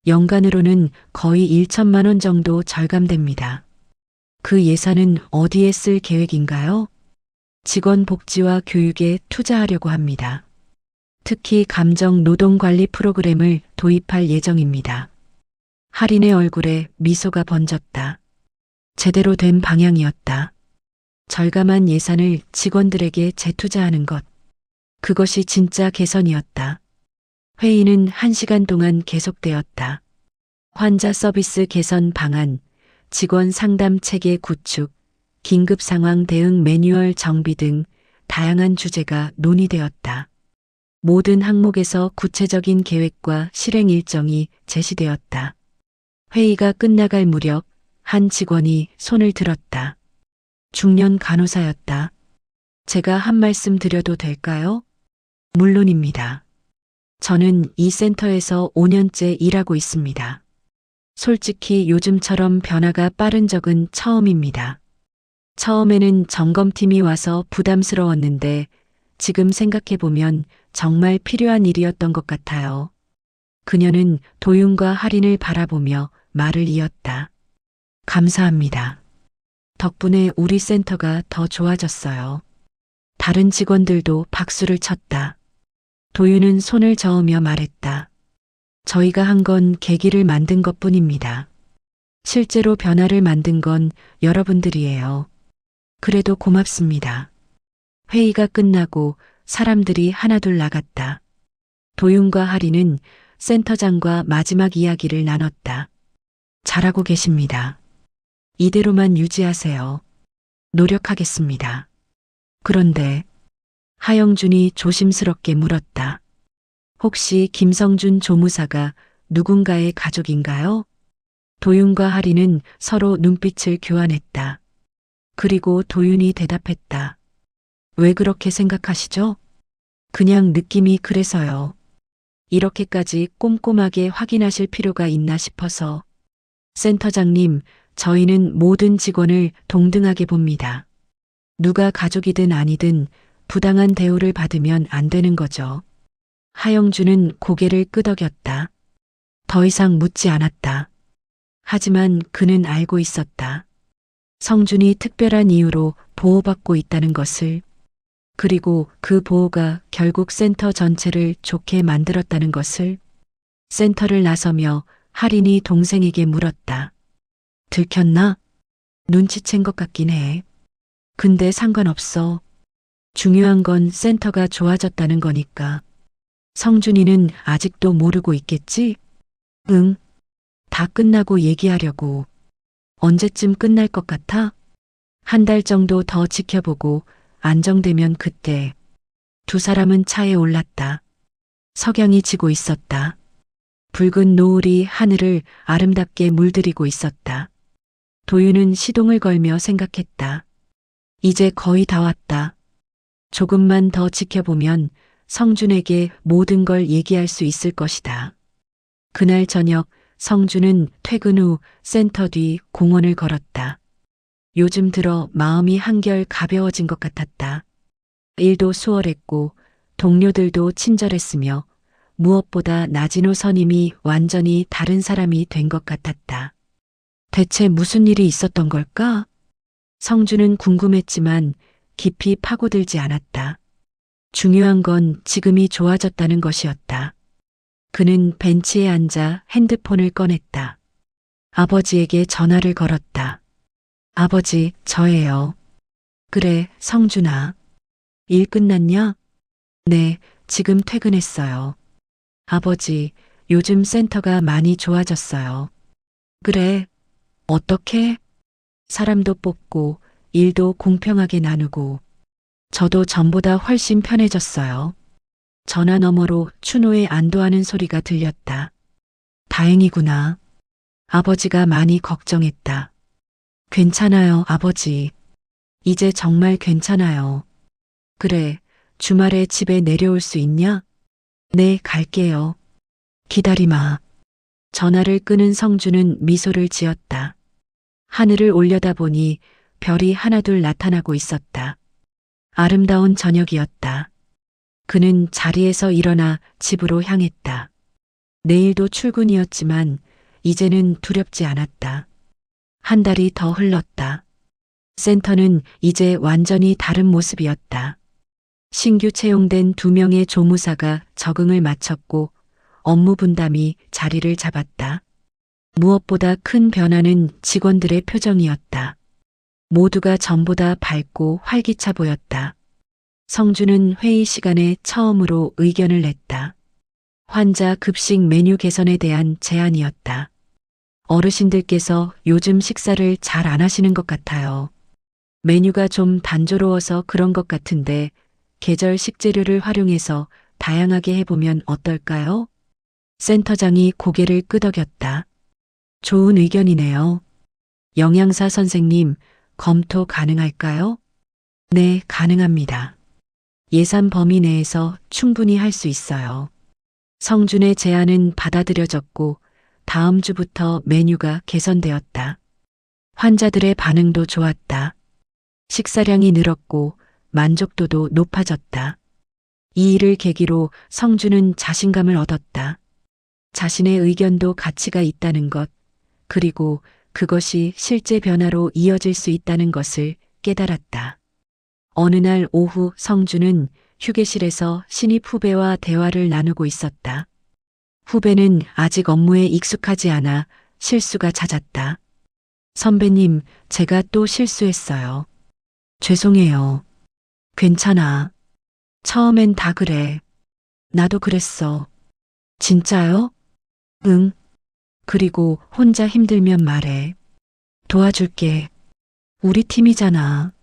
연간으로는 거의 1천만 원 정도 절감됩니다. 그 예산은 어디에 쓸 계획인가요? 직원 복지와 교육에 투자하려고 합니다. 특히 감정 노동 관리 프로그램을 도입할 예정입니다. 할인의 얼굴에 미소가 번졌다. 제대로 된 방향이었다. 절감한 예산을 직원들에게 재투자하는 것. 그것이 진짜 개선이었다. 회의는 1시간 동안 계속되었다. 환자 서비스 개선 방안, 직원 상담 체계 구축, 긴급 상황 대응 매뉴얼 정비 등 다양한 주제가 논의되었다. 모든 항목에서 구체적인 계획과 실행 일정이 제시되었다. 회의가 끝나갈 무렵 한 직원이 손을 들었다. 중년 간호사였다. 제가 한 말씀 드려도 될까요? 물론입니다. 저는 이 센터에서 5년째 일하고 있습니다. 솔직히 요즘처럼 변화가 빠른 적은 처음입니다. 처음에는 점검팀이 와서 부담스러웠는데 지금 생각해보면 정말 필요한 일이었던 것 같아요. 그녀는 도윤과 할인을 바라보며 말을 이었다. 감사합니다. 덕분에 우리 센터가 더 좋아졌어요. 다른 직원들도 박수를 쳤다. 도윤은 손을 저으며 말했다. 저희가 한 건 계기를 만든 것뿐입니다. 실제로 변화를 만든 건 여러분들이에요. 그래도 고맙습니다. 회의가 끝나고 사람들이 하나둘 나갔다. 도윤과 할인은 센터장과 마지막 이야기를 나눴다. 잘하고 계십니다. 이대로만 유지하세요. 노력하겠습니다. 그런데 하영준이 조심스럽게 물었다. 혹시 김성준 조무사가 누군가의 가족인가요? 도윤과 할인은 서로 눈빛을 교환했다. 그리고 도윤이 대답했다. 왜 그렇게 생각하시죠? 그냥 느낌이 그래서요. 이렇게까지 꼼꼼하게 확인하실 필요가 있나 싶어서. 센터장님, 저희는 모든 직원을 동등하게 봅니다. 누가 가족이든 아니든 부당한 대우를 받으면 안 되는 거죠. 하영주는 고개를 끄덕였다. 더 이상 묻지 않았다. 하지만 그는 알고 있었다. 성준이 특별한 이유로 보호받고 있다는 것을, 그리고 그 보호가 결국 센터 전체를 좋게 만들었다는 것을. 센터를 나서며 할인이 동생에게 물었다. 들켰나? 눈치챈 것 같긴 해. 근데 상관없어. 중요한 건 센터가 좋아졌다는 거니까. 성준이는 아직도 모르고 있겠지? 응. 다 끝나고 얘기하려고. 언제쯤 끝날 것 같아? 한 달 정도 더 지켜보고 안정되면 그때. 두 사람은 차에 올랐다. 석양이 지고 있었다. 붉은 노을이 하늘을 아름답게 물들이고 있었다. 도윤은 시동을 걸며 생각했다. 이제 거의 다 왔다. 조금만 더 지켜보면 성준에게 모든 걸 얘기할 수 있을 것이다. 그날 저녁 성준은 퇴근 후 센터 뒤 공원을 걸었다. 요즘 들어 마음이 한결 가벼워진 것 같았다. 일도 수월했고 동료들도 친절했으며 무엇보다 나진호 선임이 완전히 다른 사람이 된 것 같았다. 대체 무슨 일이 있었던 걸까? 성준은 궁금했지만 깊이 파고들지 않았다. 중요한 건 지금이 좋아졌다는 것이었다. 그는 벤치에 앉아 핸드폰을 꺼냈다. 아버지에게 전화를 걸었다. 아버지, 저예요. 그래, 성준아. 일 끝났냐? 네, 지금 퇴근했어요. 아버지, 요즘 센터가 많이 좋아졌어요. 그래, 어떻게? 사람도 뽑고 일도 공평하게 나누고 저도 전보다 훨씬 편해졌어요. 전화 너머로 춘호의 안도하는 소리가 들렸다. 다행이구나. 아버지가 많이 걱정했다. 괜찮아요, 아버지. 이제 정말 괜찮아요. 그래, 주말에 집에 내려올 수 있냐? 네, 갈게요. 기다리마. 전화를 끊은 성주는 미소를 지었다. 하늘을 올려다보니 별이 하나둘 나타나고 있었다. 아름다운 저녁이었다. 그는 자리에서 일어나 집으로 향했다. 내일도 출근이었지만 이제는 두렵지 않았다. 한 달이 더 흘렀다. 센터는 이제 완전히 다른 모습이었다. 신규 채용된 2명의 조무사가 적응을 마쳤고 업무 분담이 자리를 잡았다. 무엇보다 큰 변화는 직원들의 표정이었다. 모두가 전보다 밝고 활기차 보였다. 성주는 회의 시간에 처음으로 의견을 냈다. 환자 급식 메뉴 개선에 대한 제안이었다. 어르신들께서 요즘 식사를 잘 안 하시는 것 같아요. 메뉴가 좀 단조로워서 그런 것 같은데 계절 식재료를 활용해서 다양하게 해보면 어떨까요? 센터장이 고개를 끄덕였다. 좋은 의견이네요. 영양사 선생님, 검토 가능할까요? 네, 가능합니다. 예산 범위 내에서 충분히 할 수 있어요. 성준의 제안은 받아들여졌고 다음 주부터 메뉴가 개선되었다. 환자들의 반응도 좋았다. 식사량이 늘었고 만족도도 높아졌다. 이 일을 계기로 성준은 자신감을 얻었다. 자신의 의견도 가치가 있다는 것, 그리고 그것이 실제 변화로 이어질 수 있다는 것을 깨달았다. 어느 날 오후 성준은 휴게실에서 신입 후배와 대화를 나누고 있었다. 후배는 아직 업무에 익숙하지 않아 실수가 잦았다. 선배님, 제가 또 실수했어요. 죄송해요. 괜찮아. 처음엔 다 그래. 나도 그랬어. 진짜요? 응. 그리고 혼자 힘들면 말해. 도와줄게. 우리 팀이잖아.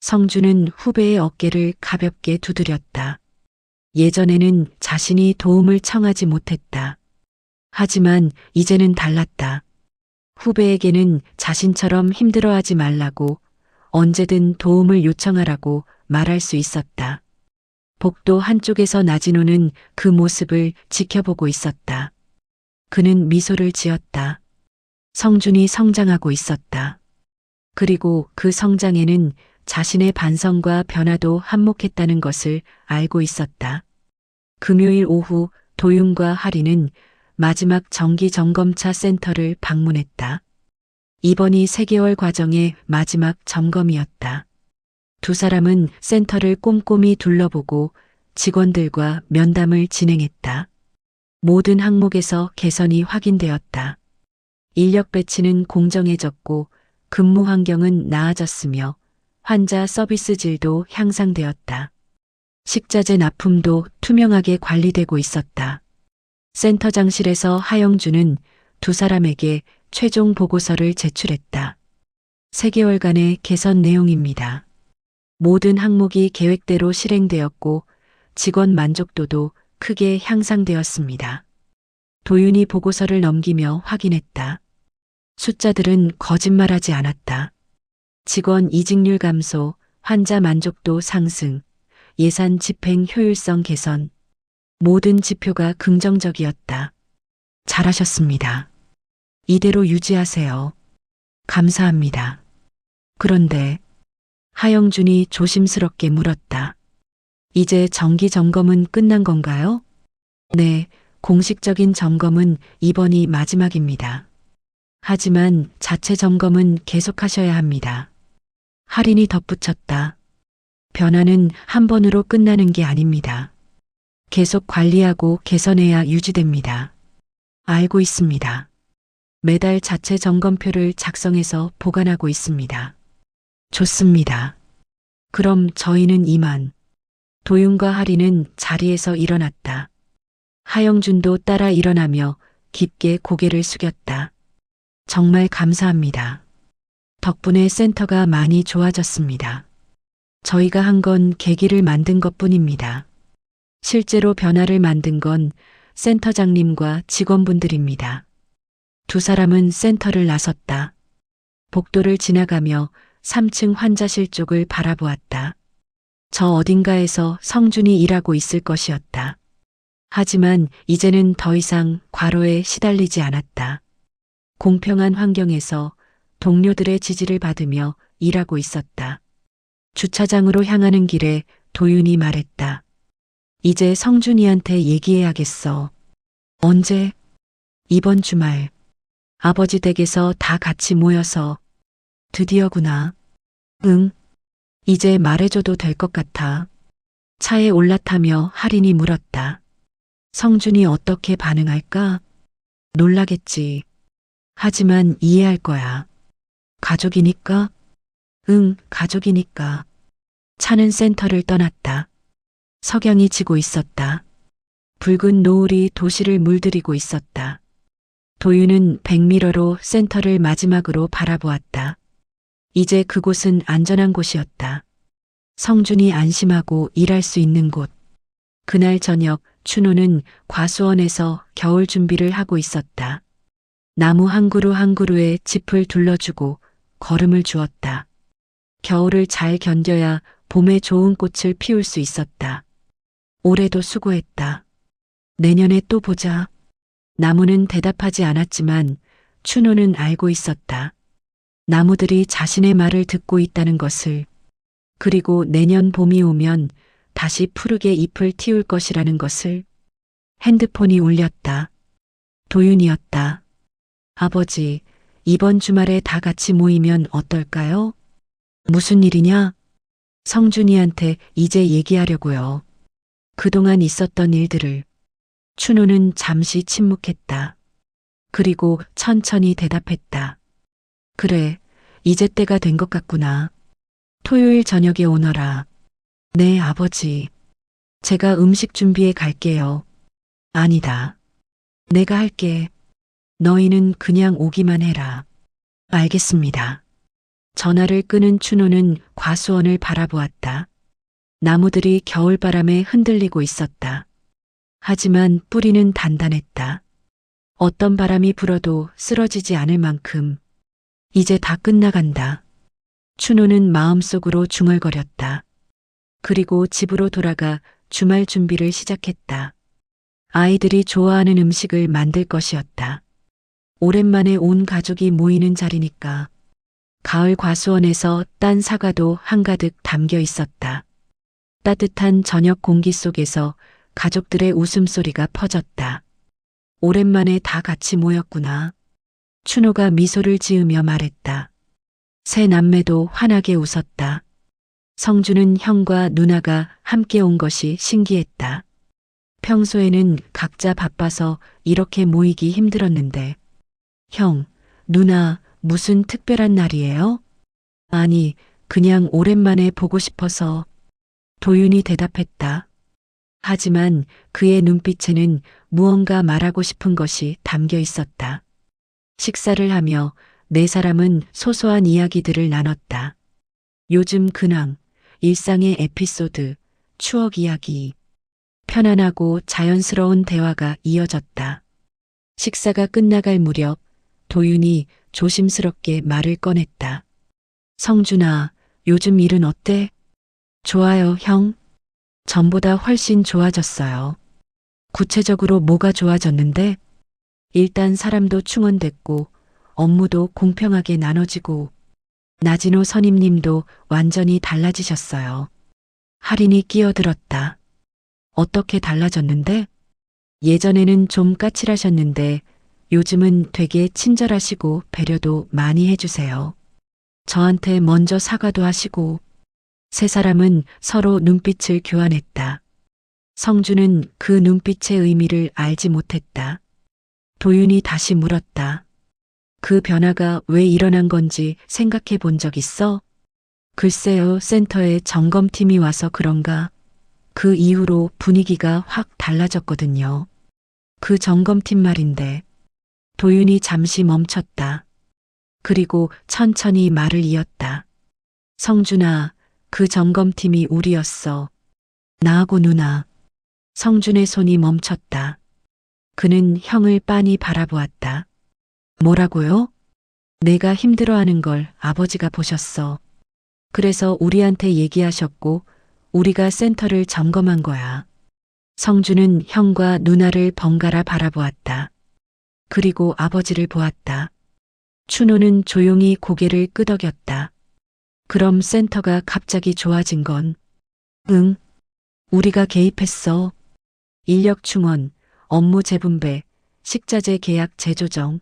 성주는 후배의 어깨를 가볍게 두드렸다. 예전에는 자신이 도움을 청하지 못했다. 하지만 이제는 달랐다. 후배에게는 자신처럼 힘들어하지 말라고, 언제든 도움을 요청하라고 말할 수 있었다. 복도 한쪽에서 나진호는 그 모습을 지켜보고 있었다. 그는 미소를 지었다. 성준이 성장하고 있었다. 그리고 그 성장에는 자신의 반성과 변화도 한몫했다는 것을 알고 있었다. 금요일 오후 도윤과 하리는 마지막 정기 점검차 센터를 방문했다. 이번이 3개월 과정의 마지막 점검이었다. 두 사람은 센터를 꼼꼼히 둘러보고 직원들과 면담을 진행했다. 모든 항목에서 개선이 확인되었다. 인력 배치는 공정해졌고 근무 환경은 나아졌으며 환자 서비스 질도 향상되었다. 식자재 납품도 투명하게 관리되고 있었다. 센터장실에서 하영주는 두 사람에게 최종 보고서를 제출했다. 3개월간의 개선 내용입니다. 모든 항목이 계획대로 실행되었고 직원 만족도도 크게 향상되었습니다. 도윤이 보고서를 넘기며 확인했다. 숫자들은 거짓말하지 않았다. 직원 이직률 감소, 환자 만족도 상승, 예산 집행 효율성 개선, 모든 지표가 긍정적이었다. 잘하셨습니다. 이대로 유지하세요. 감사합니다. 그런데 하영준이 조심스럽게 물었다. 이제 정기 점검은 끝난 건가요? 네, 공식적인 점검은 이번이 마지막입니다. 하지만 자체 점검은 계속하셔야 합니다. 할인이 덧붙였다. 변화는 한 번으로 끝나는 게 아닙니다. 계속 관리하고 개선해야 유지됩니다. 알고 있습니다. 매달 자체 점검표를 작성해서 보관하고 있습니다. 좋습니다. 그럼 저희는 이만. 도윤과 하리는 자리에서 일어났다. 하영준도 따라 일어나며 깊게 고개를 숙였다. 정말 감사합니다. 덕분에 센터가 많이 좋아졌습니다. 저희가 한 건 계기를 만든 것뿐입니다. 실제로 변화를 만든 건 센터장님과 직원분들입니다. 두 사람은 센터를 나섰다. 복도를 지나가며 3층 환자실 쪽을 바라보았다. 저 어딘가에서 성준이 일하고 있을 것이었다. 하지만 이제는 더 이상 과로에 시달리지 않았다. 공평한 환경에서 동료들의 지지를 받으며 일하고 있었다. 주차장으로 향하는 길에 도윤이 말했다. 이제 성준이한테 얘기해야겠어. 언제? 이번 주말. 아버지 댁에서 다 같이 모여서. 드디어구나. 응. 이제 말해줘도 될 것 같아. 차에 올라타며 할인이 물었다. 성준이 어떻게 반응할까? 놀라겠지. 하지만 이해할 거야. 가족이니까? 응, 가족이니까. 차는 센터를 떠났다. 석양이 지고 있었다. 붉은 노을이 도시를 물들이고 있었다. 도윤은 백미러로 센터를 마지막으로 바라보았다. 이제 그곳은 안전한 곳이었다. 성준이 안심하고 일할 수 있는 곳. 그날 저녁 춘호는 과수원에서 겨울 준비를 하고 있었다. 나무 한 그루 한 그루에 짚을 둘러주고 거름을 주었다. 겨울을 잘 견뎌야 봄에 좋은 꽃을 피울 수 있었다. 올해도 수고했다. 내년에 또 보자. 나무는 대답하지 않았지만 춘호는 알고 있었다. 나무들이 자신의 말을 듣고 있다는 것을, 그리고 내년 봄이 오면 다시 푸르게 잎을 틔울 것이라는 것을. 핸드폰이 울렸다. 도윤이었다. 아버지, 이번 주말에 다 같이 모이면 어떨까요? 무슨 일이냐? 성준이한테 이제 얘기하려고요. 그동안 있었던 일들을. 춘호는 잠시 침묵했다. 그리고 천천히 대답했다. 그래, 이제 때가 된 것 같구나. 토요일 저녁에 오너라. 네, 아버지. 제가 음식 준비해 갈게요. 아니다. 내가 할게. 너희는 그냥 오기만 해라. 알겠습니다. 전화를 끄는 춘호는 과수원을 바라보았다. 나무들이 겨울바람에 흔들리고 있었다. 하지만 뿌리는 단단했다. 어떤 바람이 불어도 쓰러지지 않을 만큼. 이제 다 끝나간다. 춘호는 마음속으로 중얼거렸다. 그리고 집으로 돌아가 주말 준비를 시작했다. 아이들이 좋아하는 음식을 만들 것이었다. 오랜만에 온 가족이 모이는 자리니까. 가을 과수원에서 딴 사과도 한가득 담겨 있었다. 따뜻한 저녁 공기 속에서 가족들의 웃음소리가 퍼졌다. 오랜만에 다 같이 모였구나. 춘호가 미소를 지으며 말했다. 세 남매도 환하게 웃었다. 성주는 형과 누나가 함께 온 것이 신기했다. 평소에는 각자 바빠서 이렇게 모이기 힘들었는데. 형, 누나, 무슨 특별한 날이에요? 아니, 그냥 오랜만에 보고 싶어서. 도윤이 대답했다. 하지만 그의 눈빛에는 무언가 말하고 싶은 것이 담겨 있었다. 식사를 하며 네 사람은 소소한 이야기들을 나눴다. 요즘 근황, 일상의 에피소드, 추억 이야기. 편안하고 자연스러운 대화가 이어졌다. 식사가 끝나갈 무렵 도윤이 조심스럽게 말을 꺼냈다. 성준아, 요즘 일은 어때? 좋아요, 형. 전보다 훨씬 좋아졌어요. 구체적으로 뭐가 좋아졌는데? 일단 사람도 충원됐고 업무도 공평하게 나눠지고 나진호 선임님도 완전히 달라지셨어요. 할인이 끼어들었다. 어떻게 달라졌는데? 예전에는 좀 까칠하셨는데 요즘은 되게 친절하시고 배려도 많이 해주세요. 저한테 먼저 사과도 하시고. 세 사람은 서로 눈빛을 교환했다. 성주는 그 눈빛의 의미를 알지 못했다. 도윤이 다시 물었다. 그 변화가 왜 일어난 건지 생각해 본 적 있어? 글쎄요, 센터에 점검팀이 와서 그런가. 그 이후로 분위기가 확 달라졌거든요. 그 점검팀 말인데. 도윤이 잠시 멈췄다. 그리고 천천히 말을 이었다. 성준아, 그 점검팀이 우리였어. 나하고 누나. 성준의 손이 멈췄다. 그는 형을 빤히 바라보았다. 뭐라고요? 내가 힘들어하는 걸 아버지가 보셨어. 그래서 우리한테 얘기하셨고 우리가 센터를 점검한 거야. 성주는 형과 누나를 번갈아 바라보았다. 그리고 아버지를 보았다. 춘호는 조용히 고개를 끄덕였다. 그럼 센터가 갑자기 좋아진 건? 응. 우리가 개입했어. 인력 충원, 업무 재분배, 식자재 계약 재조정.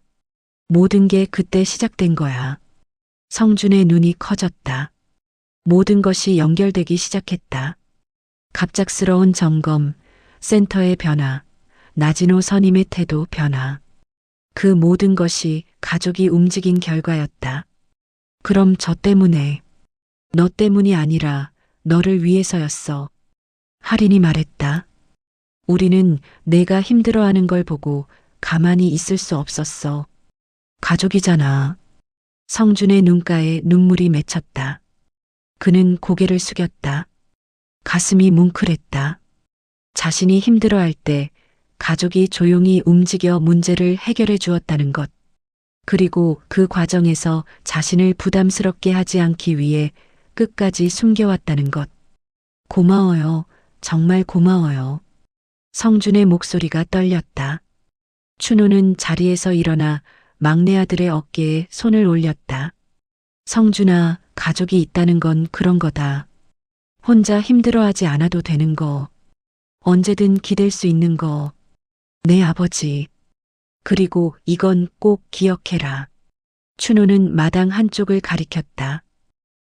모든 게 그때 시작된 거야. 성준의 눈이 커졌다. 모든 것이 연결되기 시작했다. 갑작스러운 점검, 센터의 변화, 나진호 선임의 태도 변화. 그 모든 것이 가족이 움직인 결과였다. 그럼 저 때문에, 너 때문이 아니라 너를 위해서였어. 할인이 말했다. 우리는 내가 힘들어하는 걸 보고 가만히 있을 수 없었어. 가족이잖아. 성준의 눈가에 눈물이 맺혔다. 그는 고개를 숙였다. 가슴이 뭉클했다. 자신이 힘들어할 때 가족이 조용히 움직여 문제를 해결해 주었다는 것. 그리고 그 과정에서 자신을 부담스럽게 하지 않기 위해 끝까지 숨겨왔다는 것. 고마워요. 정말 고마워요. 성준의 목소리가 떨렸다. 춘호는 자리에서 일어나 막내 아들의 어깨에 손을 올렸다. 성준아, 가족이 있다는 건 그런 거다. 혼자 힘들어하지 않아도 되는 거. 언제든 기댈 수 있는 거. 내 아버지. 그리고 이건 꼭 기억해라. 춘호는 마당 한쪽을 가리켰다.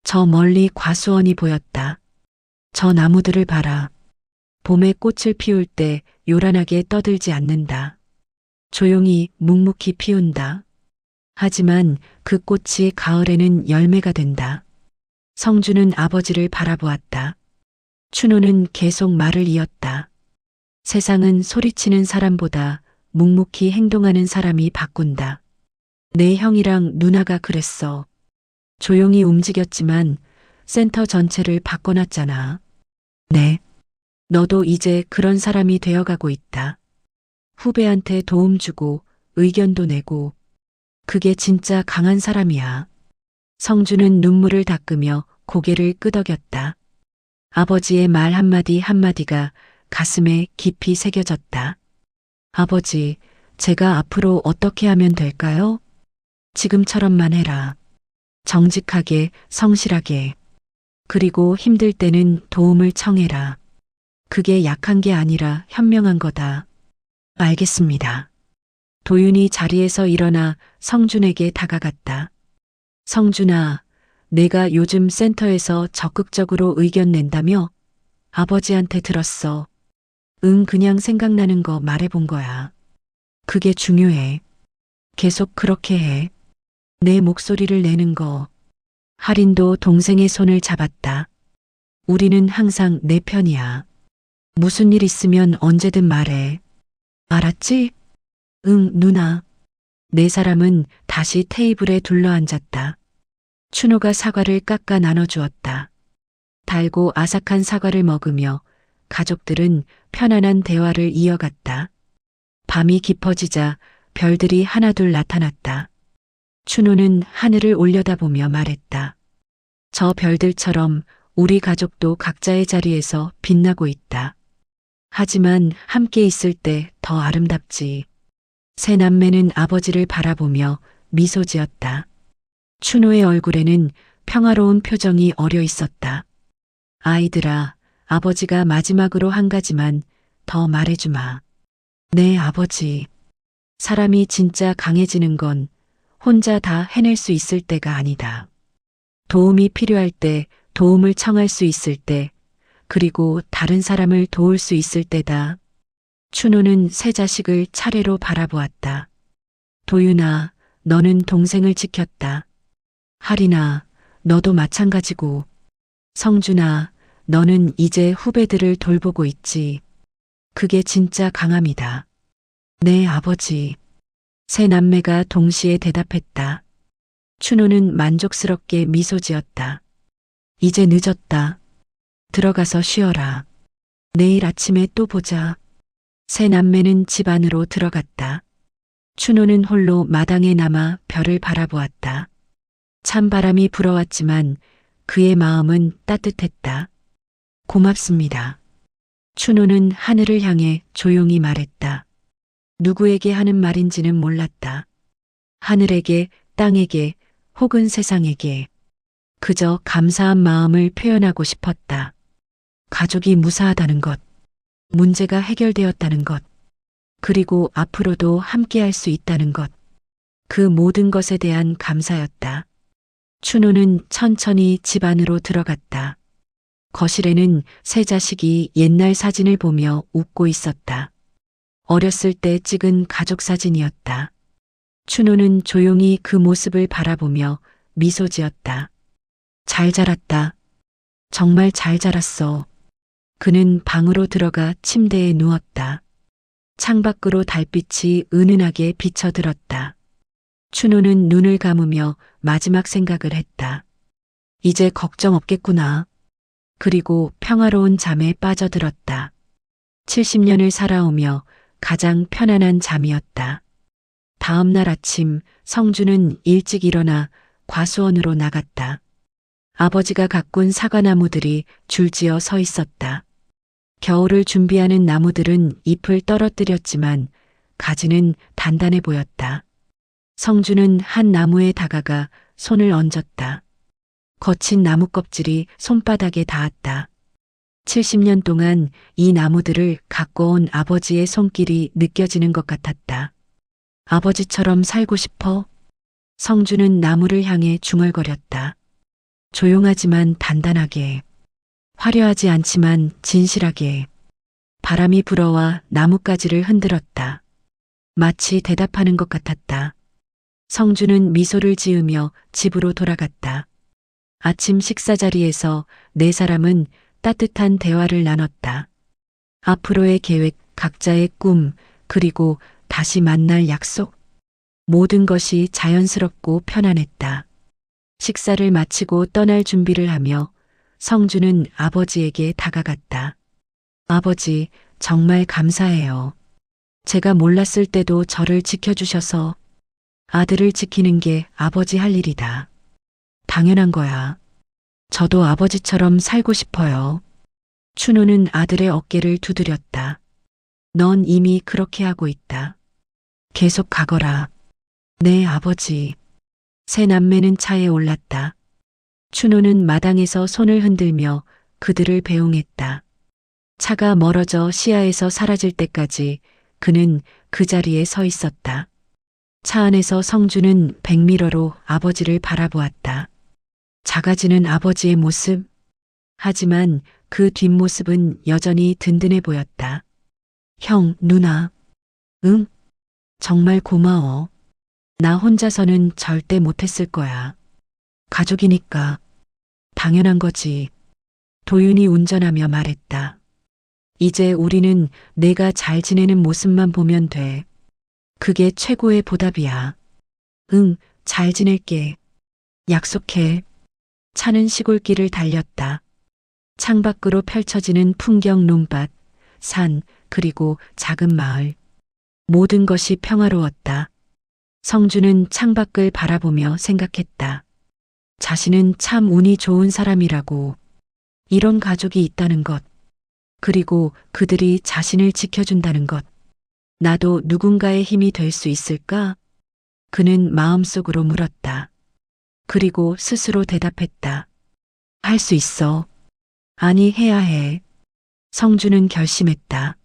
저 멀리 과수원이 보였다. 저 나무들을 봐라. 봄에 꽃을 피울 때 요란하게 떠들지 않는다. 조용히 묵묵히 피운다. 하지만 그 꽃이 가을에는 열매가 된다. 성주는 아버지를 바라보았다. 춘호는 계속 말을 이었다. 세상은 소리치는 사람보다 묵묵히 행동하는 사람이 바꾼다. 내 형이랑 누나가 그랬어. 조용히 움직였지만 센터 전체를 바꿔놨잖아. 네. 너도 이제 그런 사람이 되어가고 있다. 후배한테 도움 주고 의견도 내고. 그게 진짜 강한 사람이야. 성주는 눈물을 닦으며 고개를 끄덕였다. 아버지의 말 한마디 한마디가 가슴에 깊이 새겨졌다. 아버지, 제가 앞으로 어떻게 하면 될까요? 지금처럼만 해라. 정직하게, 성실하게. 그리고 힘들 때는 도움을 청해라. 그게 약한 게 아니라 현명한 거다. 알겠습니다. 도윤이 자리에서 일어나 성준에게 다가갔다. 성준아, 내가 요즘 센터에서 적극적으로 의견 낸다며? 아버지한테 들었어. 응, 그냥 생각나는 거 말해본 거야. 그게 중요해. 계속 그렇게 해. 내 목소리를 내는 거. 할인도 동생의 손을 잡았다. 우리는 항상 내 편이야. 무슨 일 있으면 언제든 말해. 알았지? 응, 누나. 네 사람은 다시 테이블에 둘러앉았다. 춘호가 사과를 깎아 나눠주었다. 달고 아삭한 사과를 먹으며 가족들은 편안한 대화를 이어갔다. 밤이 깊어지자 별들이 하나둘 나타났다. 춘호는 하늘을 올려다보며 말했다. 저 별들처럼 우리 가족도 각자의 자리에서 빛나고 있다. 하지만 함께 있을 때 더 아름답지. 세 남매는 아버지를 바라보며 미소 지었다. 춘호의 얼굴에는 평화로운 표정이 어려 있었다. 아이들아, 아버지가 마지막으로 한 가지만 더 말해주마. 네, 아버지. 사람이 진짜 강해지는 건 혼자 다 해낼 수 있을 때가 아니다. 도움이 필요할 때, 도움을 청할 수 있을 때, 그리고 다른 사람을 도울 수 있을 때다. 춘호는 세 자식을 차례로 바라보았다. 도윤아, 너는 동생을 지켰다. 할인아, 너도 마찬가지고. 성준아, 너는 이제 후배들을 돌보고 있지. 그게 진짜 강함이다. 네, 아버지. 세 남매가 동시에 대답했다. 춘호는 만족스럽게 미소 지었다. 이제 늦었다. 들어가서 쉬어라. 내일 아침에 또 보자. 세 남매는 집 안으로 들어갔다. 춘호는 홀로 마당에 남아 별을 바라보았다. 찬바람이 불어왔지만 그의 마음은 따뜻했다. 고맙습니다. 춘호는 하늘을 향해 조용히 말했다. 누구에게 하는 말인지는 몰랐다. 하늘에게, 땅에게, 혹은 세상에게. 그저 감사한 마음을 표현하고 싶었다. 가족이 무사하다는 것, 문제가 해결되었다는 것, 그리고 앞으로도 함께할 수 있다는 것. 그 모든 것에 대한 감사였다. 춘호는 천천히 집 안으로 들어갔다. 거실에는 세 자식이 옛날 사진을 보며 웃고 있었다. 어렸을 때 찍은 가족 사진이었다. 춘호는 조용히 그 모습을 바라보며 미소 지었다. 잘 자랐다. 정말 잘 자랐어. 그는 방으로 들어가 침대에 누웠다. 창밖으로 달빛이 은은하게 비쳐들었다. 춘호는 눈을 감으며 마지막 생각을 했다. 이제 걱정 없겠구나. 그리고 평화로운 잠에 빠져들었다. 70년을 살아오며 가장 편안한 잠이었다. 다음 날 아침 성주는 일찍 일어나 과수원으로 나갔다. 아버지가 가꾼 사과나무들이 줄지어 서 있었다. 겨울을 준비하는 나무들은 잎을 떨어뜨렸지만 가지는 단단해 보였다. 성주는 한 나무에 다가가 손을 얹었다. 거친 나무 껍질이 손바닥에 닿았다. 70년 동안 이 나무들을 가꿔온 아버지의 손길이 느껴지는 것 같았다. 아버지처럼 살고 싶어? 성주는 나무를 향해 중얼거렸다. 조용하지만 단단하게, 화려하지 않지만 진실하게. 바람이 불어와 나뭇가지를 흔들었다. 마치 대답하는 것 같았다. 성주는 미소를 지으며 집으로 돌아갔다. 아침 식사 자리에서 네 사람은 따뜻한 대화를 나눴다. 앞으로의 계획, 각자의 꿈, 그리고 다시 만날 약속. 모든 것이 자연스럽고 편안했다. 식사를 마치고 떠날 준비를 하며 성주는 아버지에게 다가갔다. 아버지, 정말 감사해요. 제가 몰랐을 때도 저를 지켜주셔서. 아들을 지키는 게 아버지 할 일이다. 당연한 거야. 저도 아버지처럼 살고 싶어요. 춘호는 아들의 어깨를 두드렸다. 넌 이미 그렇게 하고 있다. 계속 가거라. 네, 아버지. 세 남매는 차에 올랐다. 춘호는 마당에서 손을 흔들며 그들을 배웅했다. 차가 멀어져 시야에서 사라질 때까지 그는 그 자리에 서 있었다. 차 안에서 성주는 백미러로 아버지를 바라보았다. 작아지는 아버지의 모습. 하지만 그 뒷모습은 여전히 든든해 보였다. 형, 누나. 응? 정말 고마워. 나 혼자서는 절대 못했을 거야. 가족이니까. 당연한 거지. 도윤이 운전하며 말했다. 이제 우리는 내가 잘 지내는 모습만 보면 돼. 그게 최고의 보답이야. 응, 잘 지낼게. 약속해. 차는 시골길을 달렸다. 창밖으로 펼쳐지는 풍경, 논밭, 산, 그리고 작은 마을. 모든 것이 평화로웠다. 성주는 창밖을 바라보며 생각했다. 자신은 참 운이 좋은 사람이라고. 이런 가족이 있다는 것. 그리고 그들이 자신을 지켜준다는 것. 나도 누군가의 힘이 될 수 있을까? 그는 마음속으로 물었다. 그리고 스스로 대답했다. 할 수 있어. 아니, 해야 해. 성주는 결심했다.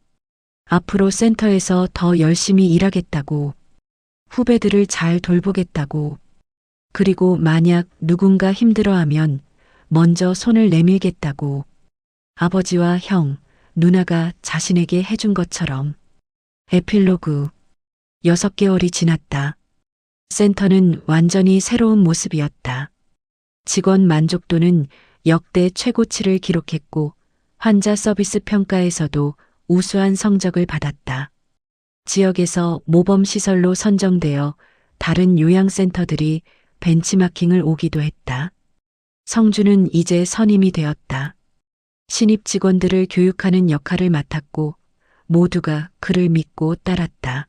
앞으로 센터에서 더 열심히 일하겠다고. 후배들을 잘 돌보겠다고. 그리고 만약 누군가 힘들어하면 먼저 손을 내밀겠다고. 아버지와 형, 누나가 자신에게 해준 것처럼. 에필로그. 6개월이 지났다. 센터는 완전히 새로운 모습이었다. 직원 만족도는 역대 최고치를 기록했고 환자 서비스 평가에서도 우수한 성적을 받았다. 지역에서 모범시설로 선정되어 다른 요양센터들이 벤치마킹을 오기도 했다. 성주는 이제 선임이 되었다. 신입 직원들을 교육하는 역할을 맡았고 모두가 그를 믿고 따랐다.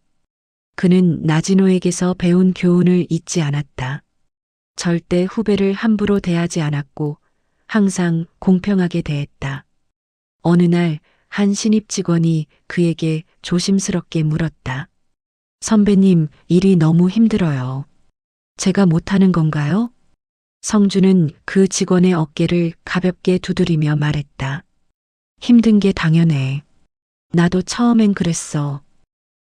그는 나진호에게서 배운 교훈을 잊지 않았다. 절대 후배를 함부로 대하지 않았고 항상 공평하게 대했다. 어느 날 한 신입 직원이 그에게 조심스럽게 물었다. 선배님, 일이 너무 힘들어요. 제가 못하는 건가요? 성주는 그 직원의 어깨를 가볍게 두드리며 말했다. 힘든 게 당연해. 나도 처음엔 그랬어.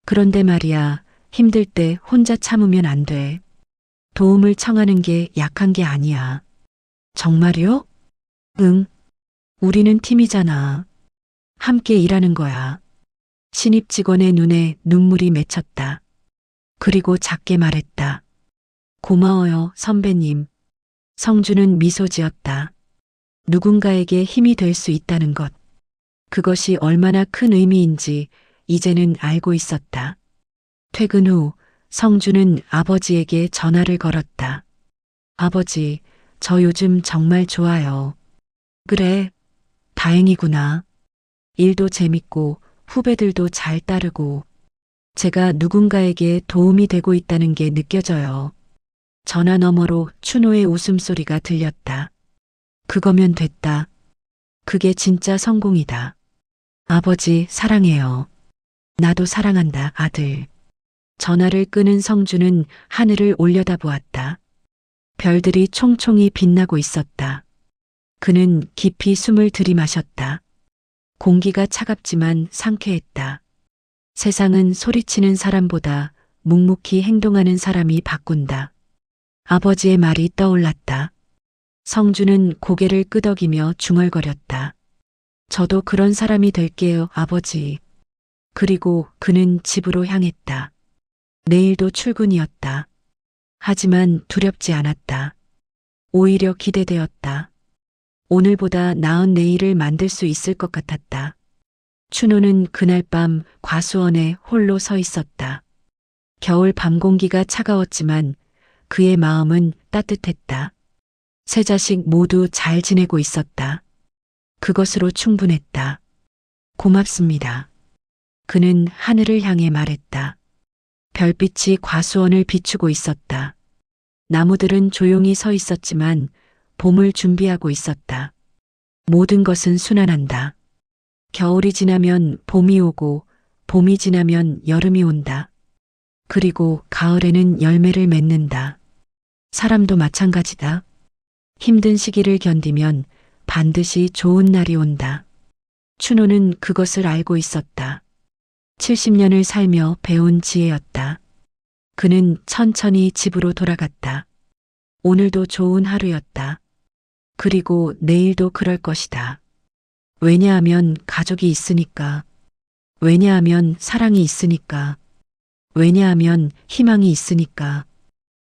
그런데 말이야, 힘들 때 혼자 참으면 안 돼. 도움을 청하는 게 약한 게 아니야. 정말요? 응. 우리는 팀이잖아. 함께 일하는 거야. 신입 직원의 눈에 눈물이 맺혔다. 그리고 작게 말했다. 고마워요, 선배님. 성주는 미소 지었다. 누군가에게 힘이 될 수 있다는 것. 그것이 얼마나 큰 의미인지 이제는 알고 있었다. 퇴근 후 성주는 아버지에게 전화를 걸었다. 아버지, 저 요즘 정말 좋아요. 그래, 다행이구나. 일도 재밌고 후배들도 잘 따르고 제가 누군가에게 도움이 되고 있다는 게 느껴져요. 전화 너머로 춘호의 웃음소리가 들렸다. 그거면 됐다. 그게 진짜 성공이다. 아버지, 사랑해요. 나도 사랑한다, 아들. 전화를 끊은 성주는 하늘을 올려다보았다. 별들이 총총히 빛나고 있었다. 그는 깊이 숨을 들이마셨다. 공기가 차갑지만 상쾌했다. 세상은 소리치는 사람보다 묵묵히 행동하는 사람이 바꾼다. 아버지의 말이 떠올랐다. 성주는 고개를 끄덕이며 중얼거렸다. 저도 그런 사람이 될게요, 아버지. 그리고 그는 집으로 향했다. 내일도 출근이었다. 하지만 두렵지 않았다. 오히려 기대되었다. 오늘보다 나은 내일을 만들 수 있을 것 같았다. 춘호는 그날 밤 과수원에 홀로 서 있었다. 겨울 밤 공기가 차가웠지만 그의 마음은 따뜻했다. 세 자식 모두 잘 지내고 있었다. 그것으로 충분했다. 고맙습니다. 그는 하늘을 향해 말했다. 별빛이 과수원을 비추고 있었다. 나무들은 조용히 서 있었지만 봄을 준비하고 있었다. 모든 것은 순환한다. 겨울이 지나면 봄이 오고 봄이 지나면 여름이 온다. 그리고 가을에는 열매를 맺는다. 사람도 마찬가지다. 힘든 시기를 견디면 반드시 좋은 날이 온다. 춘호는 그것을 알고 있었다. 70년을 살며 배운 지혜였다. 그는 천천히 집으로 돌아갔다. 오늘도 좋은 하루였다. 그리고 내일도 그럴 것이다. 왜냐하면 가족이 있으니까. 왜냐하면 사랑이 있으니까. 왜냐하면 희망이 있으니까.